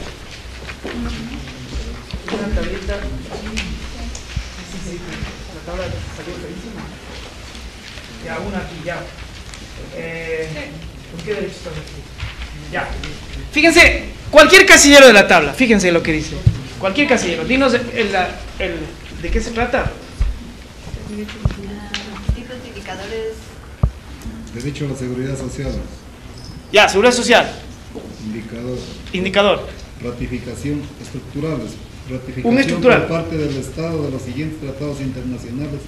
Una tablita. Sí. La tabla salió feísima. Ya, una aquí, ya. ¿Con qué derecho estás aquí? Ya. Fíjense, cualquier casillero de la tabla, fíjense lo que dice. Cualquier casillero. Dinos de qué se trata. Tipos de indicadores. Derecho a la seguridad social. Ya, seguridad social. Indicador. Ratificación estructurales. Ratificación Un estructural. por parte del Estado de los siguientes tratados internacionales.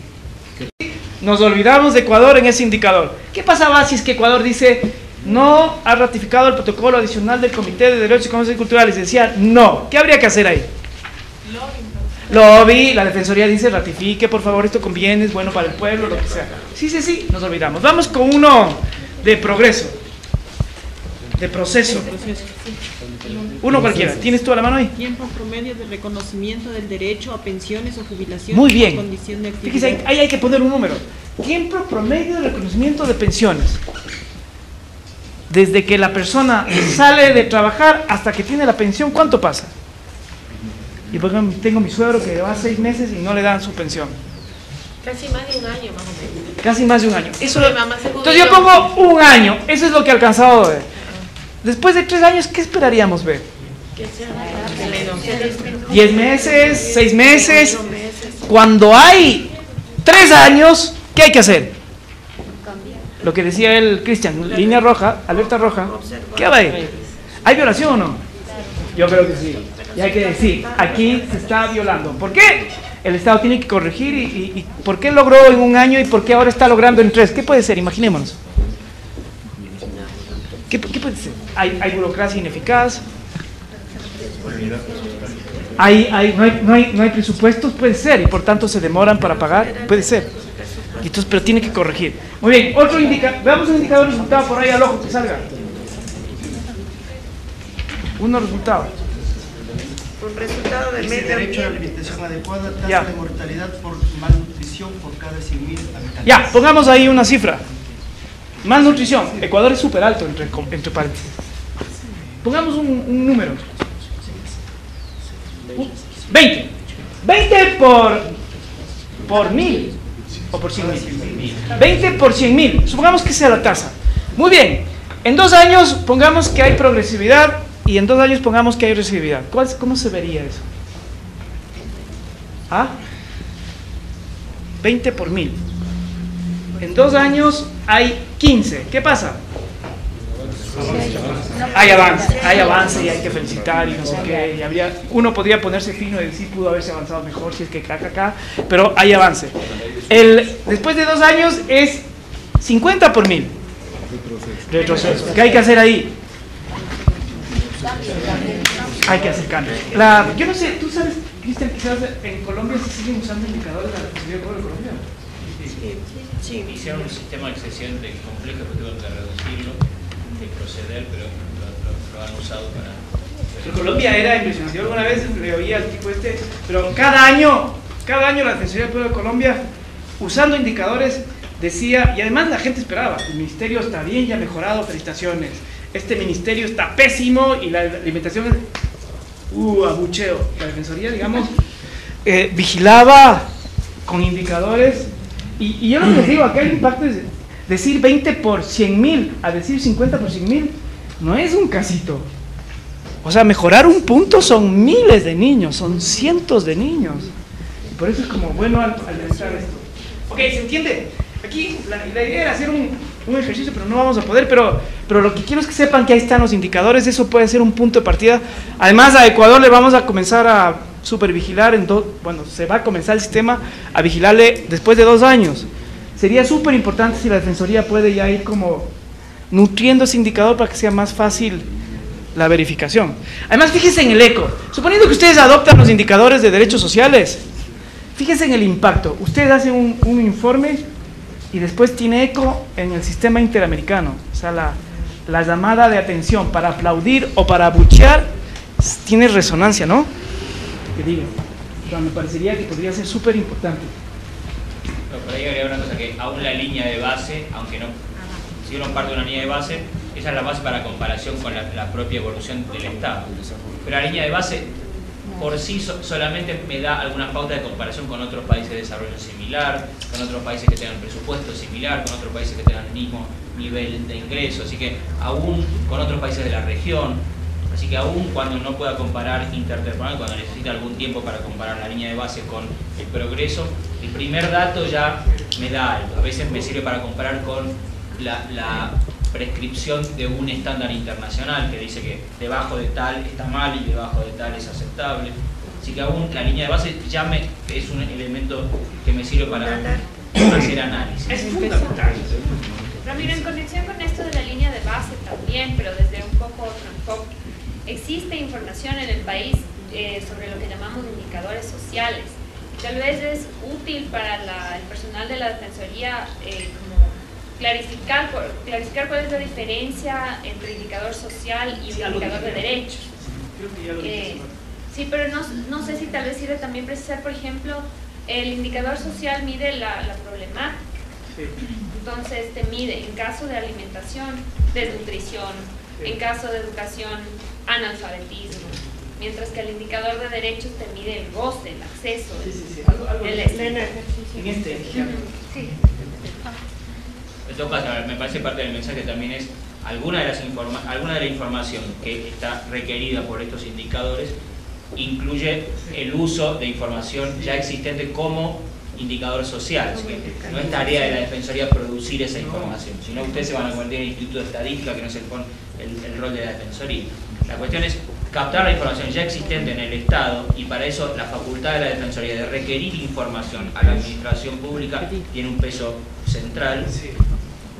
Nos olvidamos de Ecuador en ese indicador. ¿Qué pasaba si es que Ecuador dice no ha ratificado el protocolo adicional del Comité de Derechos Económicos y Culturales? Decía no. ¿Qué habría que hacer ahí? Lobby, la Defensoría dice ratifique, por favor, esto conviene, es bueno para el pueblo, lo que sea. Sí, nos olvidamos. Vamos con uno de progreso, de proceso. Uno cualquiera. ¿Tienes tú a la mano ahí? Tiempo promedio de reconocimiento del derecho a pensiones o jubilaciones. Muy bien. Por condición de actividad. Fíjese, ahí hay que poner un número. Tiempo promedio de reconocimiento de pensiones. Desde que la persona sale de trabajar hasta que tiene la pensión, ¿cuánto pasa? Y por ejemplo, tengo mi suegro que va 6 meses y no le dan su pensión. Casi más de un año, más o menos. Casi más de un año. Eso, Mi mamá se jubiló. entonces yo pongo un año. Eso es lo que he alcanzado a ver. Después de 3 años, ¿qué esperaríamos ver? Que sea menos. 10 meses, 6 meses. Cuando hay 3 años, ¿qué hay que hacer? Lo que decía el Cristian, línea roja, alerta roja. ¿Qué va ahí? ¿Hay violación o no? Yo creo que sí. Y hay que decir, aquí se está violando. ¿Por qué? El Estado tiene que corregir y ¿por qué logró en un año y por qué ahora está logrando en 3? ¿Qué puede ser? Imaginémonos. ¿Qué puede ser? ¿Hay burocracia ineficaz? ¿No hay presupuestos? Puede ser, y por tanto se demoran para pagar. Puede ser. Entonces, pero tiene que corregir. Muy bien, otro indicador. Veamos un indicador resultado por ahí al ojo que salga. Uno resultado. Un resultado de Dice medio derecho a la ambiente. alimentación adecuada, tasa Ya. de mortalidad por malnutrición por cada 100.000 habitantes. Ya, pongamos ahí una cifra. Más nutrición. Ecuador es súper alto, entre paréntesis. Pongamos un número. 20. 20 por 1000. O por 100.000. 20 por 100.000. Supongamos que sea la tasa. Muy bien. En 2 años pongamos que hay progresividad y en 2 años pongamos que hay regresividad. ¿Cómo se vería eso? ¿Ah? 20 por 1000. En 2 años hay 15. ¿Qué pasa? Hay avance y hay que felicitar y no sé qué. Y uno podría ponerse fino y decir pudo haberse avanzado mejor si es que acá, pero hay avance. Después de 2 años es 50 por 1000. Retroceso. ¿Qué hay que hacer ahí? Hay que hacer cambios. Yo no sé, tú sabes, Cristian, quizás en Colombia se siguen usando indicadores de la Defensoría del Pueblo de Colombia. Sí. Hicieron un sistema excesivamente complejo que tuvieron que reducirlo, de proceder, pero lo han usado para... En Colombia era impresionante. Yo alguna vez le oía al tipo pero cada año la Defensoría del Pueblo de Colombia, usando indicadores, decía, y además la gente esperaba, el ministerio está bien, ya ha mejorado, felicitaciones. Este ministerio está pésimo y la alimentación es abucheo. La Defensoría, digamos, vigilaba con indicadores y yo lo que les digo, acá el impacto es decir 20 por 100.000 a decir 50 por 100.000 no es un casito. O sea, mejorar un punto son miles de niños, son cientos de niños. Y por eso es como bueno al pensar esto. Ok, ¿se entiende? aquí la idea era hacer un ejercicio, pero no vamos a poder, pero lo que quiero es que sepan que ahí están los indicadores, eso puede ser un punto de partida. Además, a Ecuador le vamos a comenzar a supervigilar, bueno, se va a comenzar el sistema a vigilarle después de 2 años. Sería súper importante si la Defensoría puede ya ir como nutriendo ese indicador para que sea más fácil la verificación. Además, fíjense en el eco. Suponiendo que ustedes adoptan los indicadores de derechos sociales, fíjense en el impacto. Ustedes hacen un informe y después tiene eco en el sistema interamericano. O sea, la llamada de atención para aplaudir o para abuchear tiene resonancia, ¿no? Que digo, me parecería que podría ser súper importante. Pero por ahí agregar una cosa, que aún la línea de base, aunque no, si uno parte de una línea de base, esa es la base para comparación con la propia evolución del Estado. Pero la línea de base por sí solamente me da alguna pauta de comparación con otros países de desarrollo similar, con otros países que tengan presupuesto similar, con otros países que tengan el mismo nivel de ingreso, así que aún con otros países de la región, así que aún cuando no pueda comparar intertemporal, cuando necesita algún tiempo para comparar la línea de base con el progreso, el primer dato ya me da algo. A veces me sirve para comparar con la prescripción de un estándar internacional que dice que debajo de tal está mal y debajo de tal es aceptable. Así que aún la línea de base ya es un elemento que me sirve para hacer análisis. Es fundamental. Pero miren, en conexión con esto de la línea de base también, pero desde un poco otro enfoque, existe información en el país sobre lo que llamamos indicadores sociales. Tal vez es útil para el personal de la Defensoría como clarificar cuál es la diferencia entre indicador social y un indicador de derechos. Sí, pero no sé si tal vez sirve también precisar, por ejemplo, el indicador social mide la problemática. Sí. Entonces te mide en caso de alimentación, desnutrición, en caso de educación, analfabetismo. Mientras que el indicador de derechos te mide el goce, el acceso, el en este ejemplo. Sí. En todo caso, me parece parte del mensaje también es alguna de la información que está requerida por estos indicadores incluye el uso de información ya existente como indicador social, así que no es tarea de la Defensoría producir esa información, sino ustedes se van a convertir en Instituto de Estadística, que no es el rol de la Defensoría. La cuestión es captar la información ya existente en el Estado, y para eso la facultad de la Defensoría de requerir información a la administración pública tiene un peso central,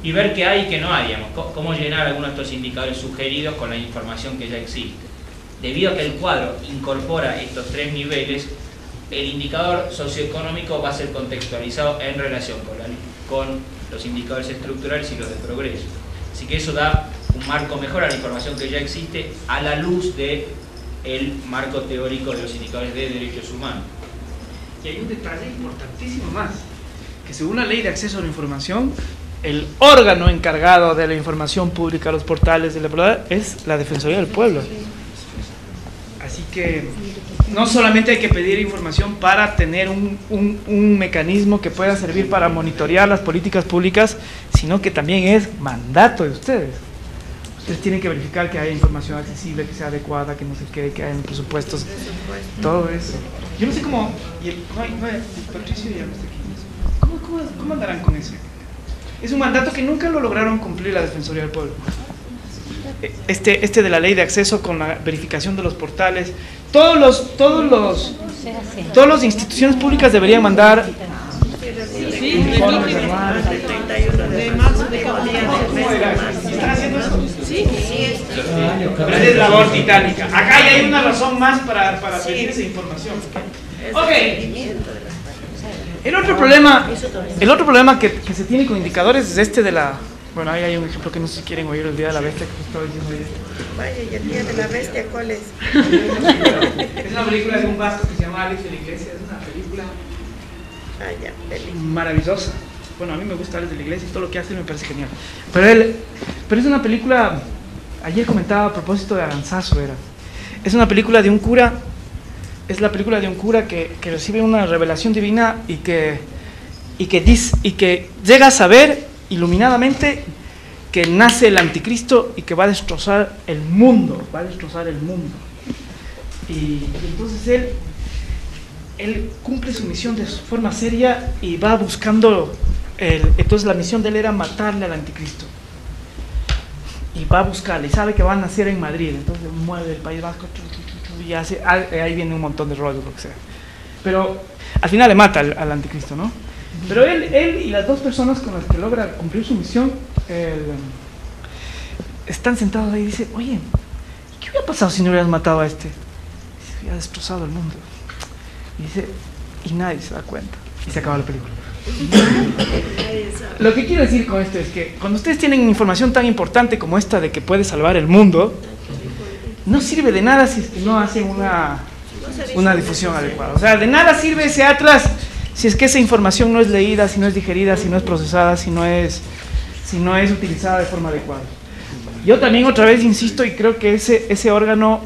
y ver qué hay y qué no hay, digamos, cómo llenar algunos de estos indicadores sugeridos con la información que ya existe. Debido a que el cuadro incorpora estos 3 niveles, el indicador socioeconómico va a ser contextualizado en relación con los indicadores estructurales y los de progreso. Así que eso da un marco mejor a la información que ya existe a la luz del marco teórico de los indicadores de derechos humanos. Y hay un detalle importantísimo más, que según la Ley de Acceso a la Información, el órgano encargado de la información pública, los portales de la verdad, es la Defensoría del Pueblo. Así que no solamente hay que pedir información para tener un mecanismo que pueda servir para monitorear las políticas públicas, sino que también es mandato de ustedes. Ustedes tienen que verificar que haya información accesible, que sea adecuada, que no se quede, que haya presupuestos, todo eso. Yo no sé cómo, Patricio ya no está aquí. ¿Cómo andarán con eso? Es un mandato que nunca lo lograron cumplir la Defensoría del Pueblo. Este de la ley de acceso con la verificación de los portales, todas las instituciones públicas deberían mandar informes anuales. ¿Están haciendo eso? Sí. Pero es labor titánica. Acá ya hay una razón más para pedir esa información. Ok. El otro problema que se tiene con indicadores es este de la... Bueno, ahí hay un ejemplo que no sé si quieren oír, el Día de la Bestia, que estaba diciendo ayer. Vaya, ¿y el Día de la Bestia cuál es? Es una película de un vasco que se llama Alex de la Iglesia, es una película maravillosa. Bueno, a mí me gusta Alex de la Iglesia y todo lo que hace me parece genial. Pero es una película, ayer comentaba a propósito de Aranzazu, es una película de un cura, que recibe una revelación divina y que llega a saber iluminadamente que nace el anticristo y que va a destrozar el mundo, y entonces él cumple su misión de forma seria y va buscando entonces la misión de él era matarle al anticristo. Y va a buscarle, y sabe que va a nacer en Madrid, entonces mueve el País Vasco, y hace, ahí viene un montón de rollos, lo que sea. Pero al final le mata al anticristo, ¿no? Pero él y las dos personas con las que logra cumplir su misión están sentados ahí y dicen, oye, ¿qué hubiera pasado si no hubieras matado a este? Dice, hubiera destrozado el mundo. Y dice, y nadie se da cuenta. Y se acaba la película. Lo que quiero decir con esto es que cuando ustedes tienen información tan importante como esta de que puede salvar el mundo, no sirve de nada si es que no hacen una difusión adecuada. O sea, de nada sirve ese atlas si es que esa información no es leída, si no es digerida, si no es procesada, si no es utilizada de forma adecuada. Yo también otra vez insisto y creo que ese órgano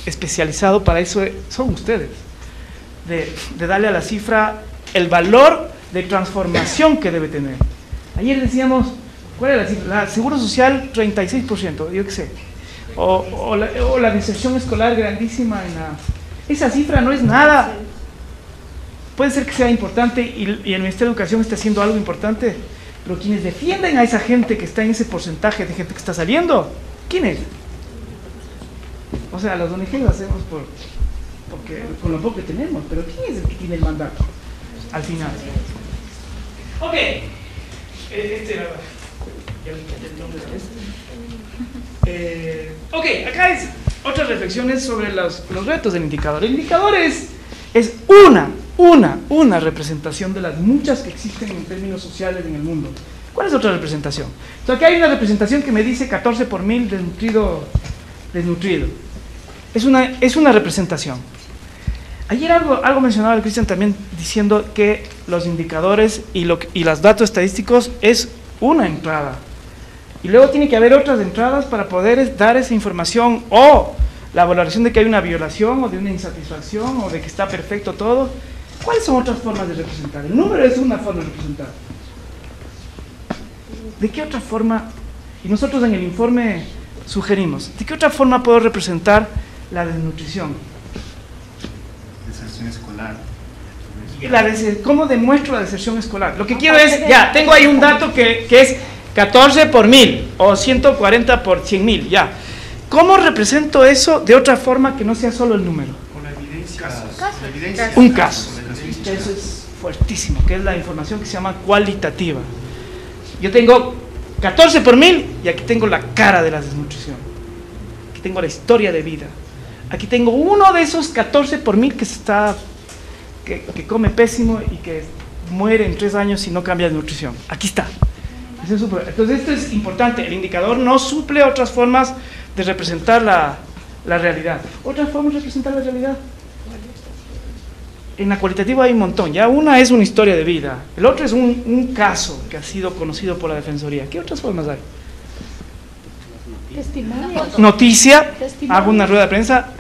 especializado para eso son ustedes, de darle a la cifra el valor de transformación que debe tener. Ayer decíamos, ¿cuál es la cifra? La Seguro Social, 36%, yo qué sé. O la deserción escolar grandísima. Esa cifra no es nada. Puede ser que sea importante y el Ministerio de Educación está haciendo algo importante, pero quienes defienden a esa gente que está en ese porcentaje de gente que está saliendo, ¿quiénes? O sea, las ONG lo hacemos porque con lo poco que tenemos, pero ¿quién es el que tiene el mandato al final? Ok, ok, acá es otras reflexiones sobre los retos del indicador. El indicador es una representación de las muchas que existen en términos sociales en el mundo. ¿Cuál es otra representación? Entonces, aquí hay una representación que me dice 14 por 1000 desnutrido. Es una representación. Ayer algo mencionaba el Cristian también diciendo que los indicadores y los datos estadísticos es una entrada. Y luego tiene que haber otras entradas para poder dar esa información o la valoración de que hay una violación o de una insatisfacción o de que está perfecto todo. ¿Cuáles son otras formas de representar? El número es una forma de representar. ¿De qué otra forma? Y nosotros en el informe sugerimos, ¿de qué otra forma puedo representar la desnutrición? Deserción escolar. ¿Cómo demuestro la deserción escolar? Lo que quiero es, ya, tengo ahí un dato que es 14 por 1000 o 140 por 100.000, ya. ¿Cómo represento eso de otra forma que no sea solo el número? Con la evidencia. Un caso. Eso es fuertísimo, que es la información que se llama cualitativa. Yo tengo 14 por 1000 y aquí tengo la cara de la desnutrición. Aquí tengo la historia de vida. Aquí tengo uno de esos 14 por 1000 que come pésimo y que muere en 3 años si no cambia de nutrición. Aquí está. Entonces esto es importante. El indicador no suple otras formas de representar la realidad. ¿Otras formas de representar la realidad? En la cualitativa hay un montón. Ya una es una historia de vida. El otro es un caso que ha sido conocido por la Defensoría. ¿Qué otras formas hay? Testimonio. Noticia. Hago una rueda de prensa.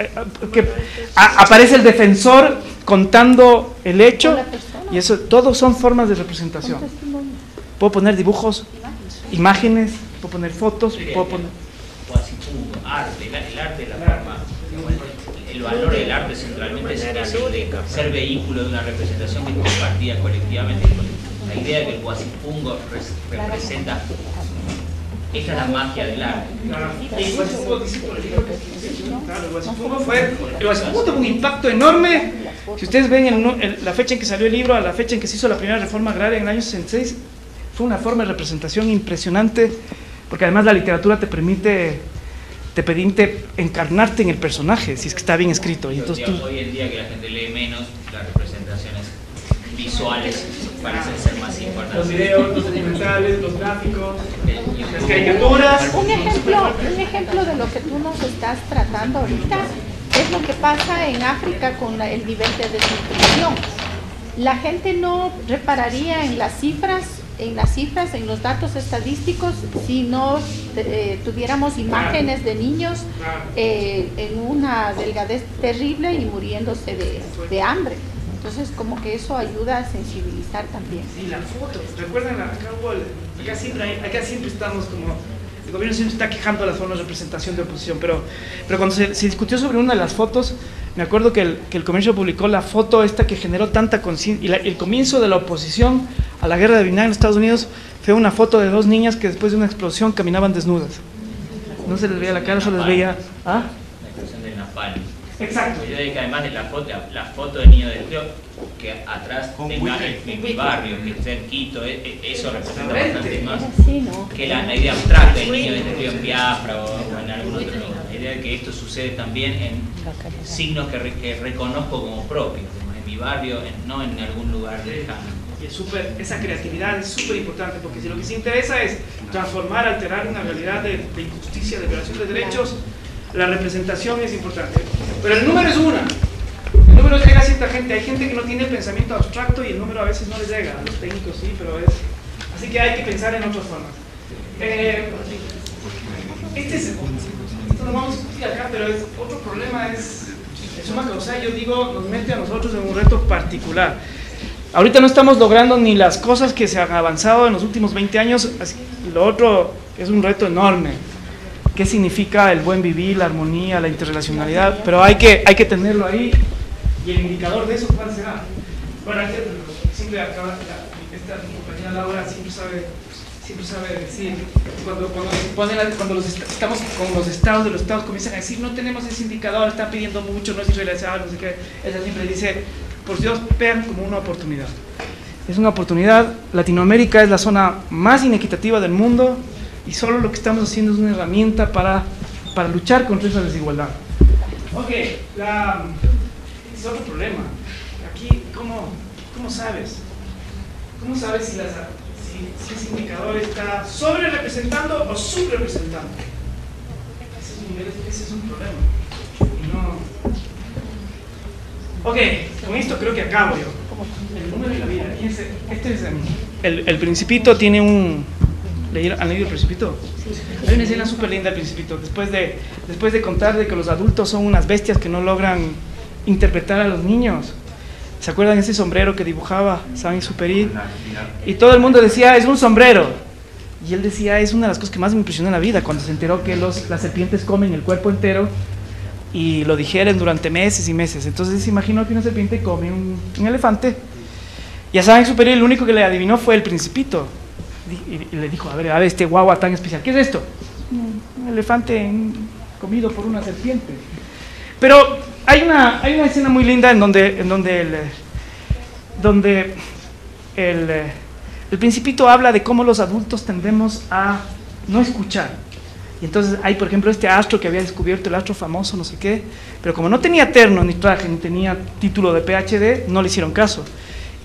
Que aparece el defensor contando el hecho. Y eso, todos son formas de representación. Puedo poner dibujos, imágenes, puedo poner fotos, puedo poner... Arte, el arte de la forma, el valor del arte centralmente es ser vehículo de una representación que es compartida colectivamente. La idea de que el Guasipungo representa, esta es la magia del arte. El Guasipungo tuvo un impacto enorme. Si ustedes ven la fecha en que salió el libro a la fecha en que se hizo la primera reforma agraria en el año 66, fue una forma de representación impresionante, porque además la literatura te permite encarnarte en el personaje, si es que está bien escrito. Y entonces hoy en día que la gente lee menos, las representaciones visuales parecen ser más importantes. Los videos, los documentales, los gráficos, las caricaturas. Un ejemplo de lo que tú nos estás tratando ahorita es lo que pasa en África con el nivel de desnutrición. La gente no repararía en las cifras, en los datos estadísticos, si no tuviéramos imágenes de niños en una delgadez terrible y muriéndose de hambre. Entonces, como que eso ayuda a sensibilizar también. Y la foto, recuerden, acá siempre estamos como... El gobierno siempre está quejando de las formas de representación de oposición, pero cuando se discutió sobre una de las fotos, me acuerdo que el Comercio publicó la foto esta que generó tanta conciencia, y el comienzo de la oposición a la guerra de Vietnam en los Estados Unidos, fue una foto de dos niñas que después de una explosión caminaban desnudas. No se les veía la cara, solo les veía... ¿Ah? La explosión de Napalm. Exacto. Yo digo que además de la foto de niño del río, que atrás tenga en mi barrio, que esté en Quito, eso representa bastante más que la idea abstracta del niño del río en Biafra o en algún otro lugar. La idea de que esto sucede también en signos que reconozco como propios, en mi barrio, no en algún lugar lejano. Y esa creatividad es súper importante, porque si lo que se interesa es transformar, alterar una realidad de injusticia, de violación de derechos, la representación es importante. Pero el número es una. El número llega a cierta gente. Hay gente que no tiene pensamiento abstracto y el número a veces no les llega. A los técnicos sí, pero es... Así que hay que pensar en otras formas. Esto no vamos a discutir acá, pero otro problema es suma causal. Yo digo, nos mete a nosotros en un reto particular. Ahorita no estamos logrando ni las cosas que se han avanzado en los últimos 20 años. Lo otro es un reto enorme. ¿Qué significa el buen vivir, la armonía, la interrelacionalidad? Pero hay que tenerlo ahí. ¿Y el indicador de eso cuál será? Bueno, siempre acaba, esta compañera Laura siempre sabe decir, cuando estamos con los estados de los estados comienzan a decir, no tenemos ese indicador, están pidiendo mucho, no es irrealizable, no sé qué. Ella siempre dice, por Dios, vean como una oportunidad. Es una oportunidad. Latinoamérica es la zona más inequitativa del mundo y solo lo que estamos haciendo es una herramienta para luchar contra esa desigualdad. Ok, es otro problema. Aquí, ¿cómo sabes? ¿Cómo sabes si ese indicador está sobre representando o subrepresentando? Ese es un problema. Ok, con esto creo que acabo yo. El número y la vida. Este es el Principito, tiene un... ¿Han leído el Principito? Sí. Hay una escena súper linda del Principito. Después de contar de que los adultos son unas bestias que no logran interpretar a los niños. ¿Se acuerdan ese sombrero que dibujaba Saint-Exupéry? Y todo el mundo decía, es un sombrero. Y él decía, es una de las cosas que más me impresionó en la vida, cuando se enteró que las serpientes comen el cuerpo entero y lo digieren durante meses y meses. Entonces se imaginó que una serpiente come un elefante. Y a Saint-Exupéry el único que le adivinó fue el Principito. Y le dijo, a ver, este guagua tan especial, ¿qué es esto? Un elefante comido por una serpiente. Pero hay una escena muy linda en donde el Principito habla de cómo los adultos tendemos a no escuchar. Y entonces hay, por ejemplo, este astro que había descubierto, el astro famoso, no sé qué, pero como no tenía terno, ni traje, ni tenía título de PhD, no le hicieron caso.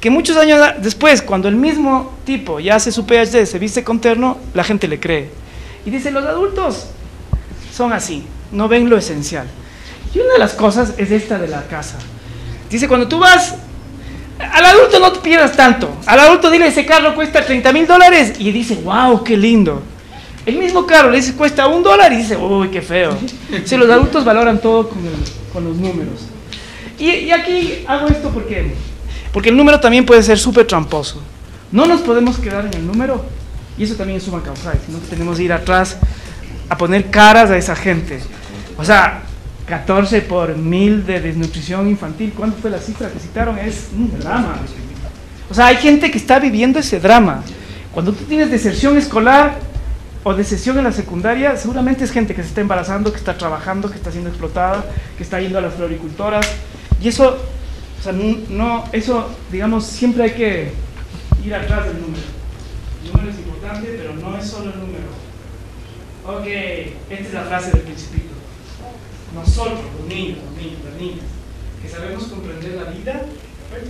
Que muchos años después, cuando el mismo tipo ya hace su PhD, se viste con terno, la gente le cree. Y dice, los adultos son así, no ven lo esencial. Y una de las cosas es esta de la casa. Dice, cuando tú vas, al adulto no te pierdas tanto. Al adulto dile, ese carro cuesta $30,000 y dice, wow, qué lindo. El mismo carro le dice, cuesta $1 y dice, uy, qué feo. Si los adultos valoran todo con los números. Y aquí hago esto porque el número también puede ser súper tramposo. No nos podemos quedar en el número, y eso también es suma causal, sino que tenemos que ir atrás a poner caras a esa gente. O sea, 14 por 1000 de desnutrición infantil, ¿cuánto fue la cifra que citaron? Es un drama. O sea, hay gente que está viviendo ese drama. Cuando tú tienes deserción escolar o deserción en la secundaria, seguramente es gente que se está embarazando, que está trabajando, que está siendo explotada, que está yendo a las floricultoras, y eso... O sea, eso, digamos, siempre hay que ir atrás del número. El número es importante, pero no es solo el número. Ok, esta es la frase del Principito. Nosotros, los niños, las niñas, que sabemos comprender la vida,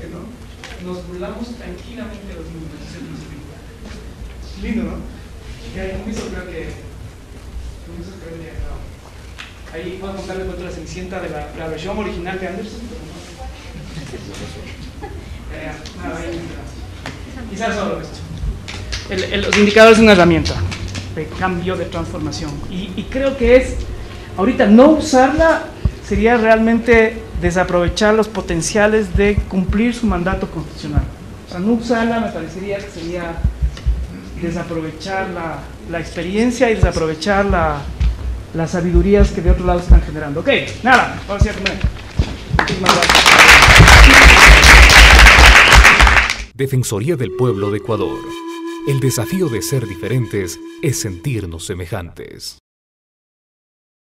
¿no? Nos burlamos tranquilamente de los números, es el Principito. Lindo, ¿no? Con eso creo que ya acabo. Ahí voy a contarles cuento la Cenicienta de la versión original de Anderson. Quizás solo esto. Los indicadores son una herramienta de cambio, de transformación, y creo que ahorita no usarla sería realmente desaprovechar los potenciales de cumplir su mandato constitucional. O sea, no usarla me parecería que sería desaprovechar la experiencia y desaprovechar las sabidurías que de otro lado están generando. Ok, nada, ahora sí a comer. Muchísimas gracias. Defensoría del Pueblo de Ecuador. El desafío de ser diferentes es sentirnos semejantes.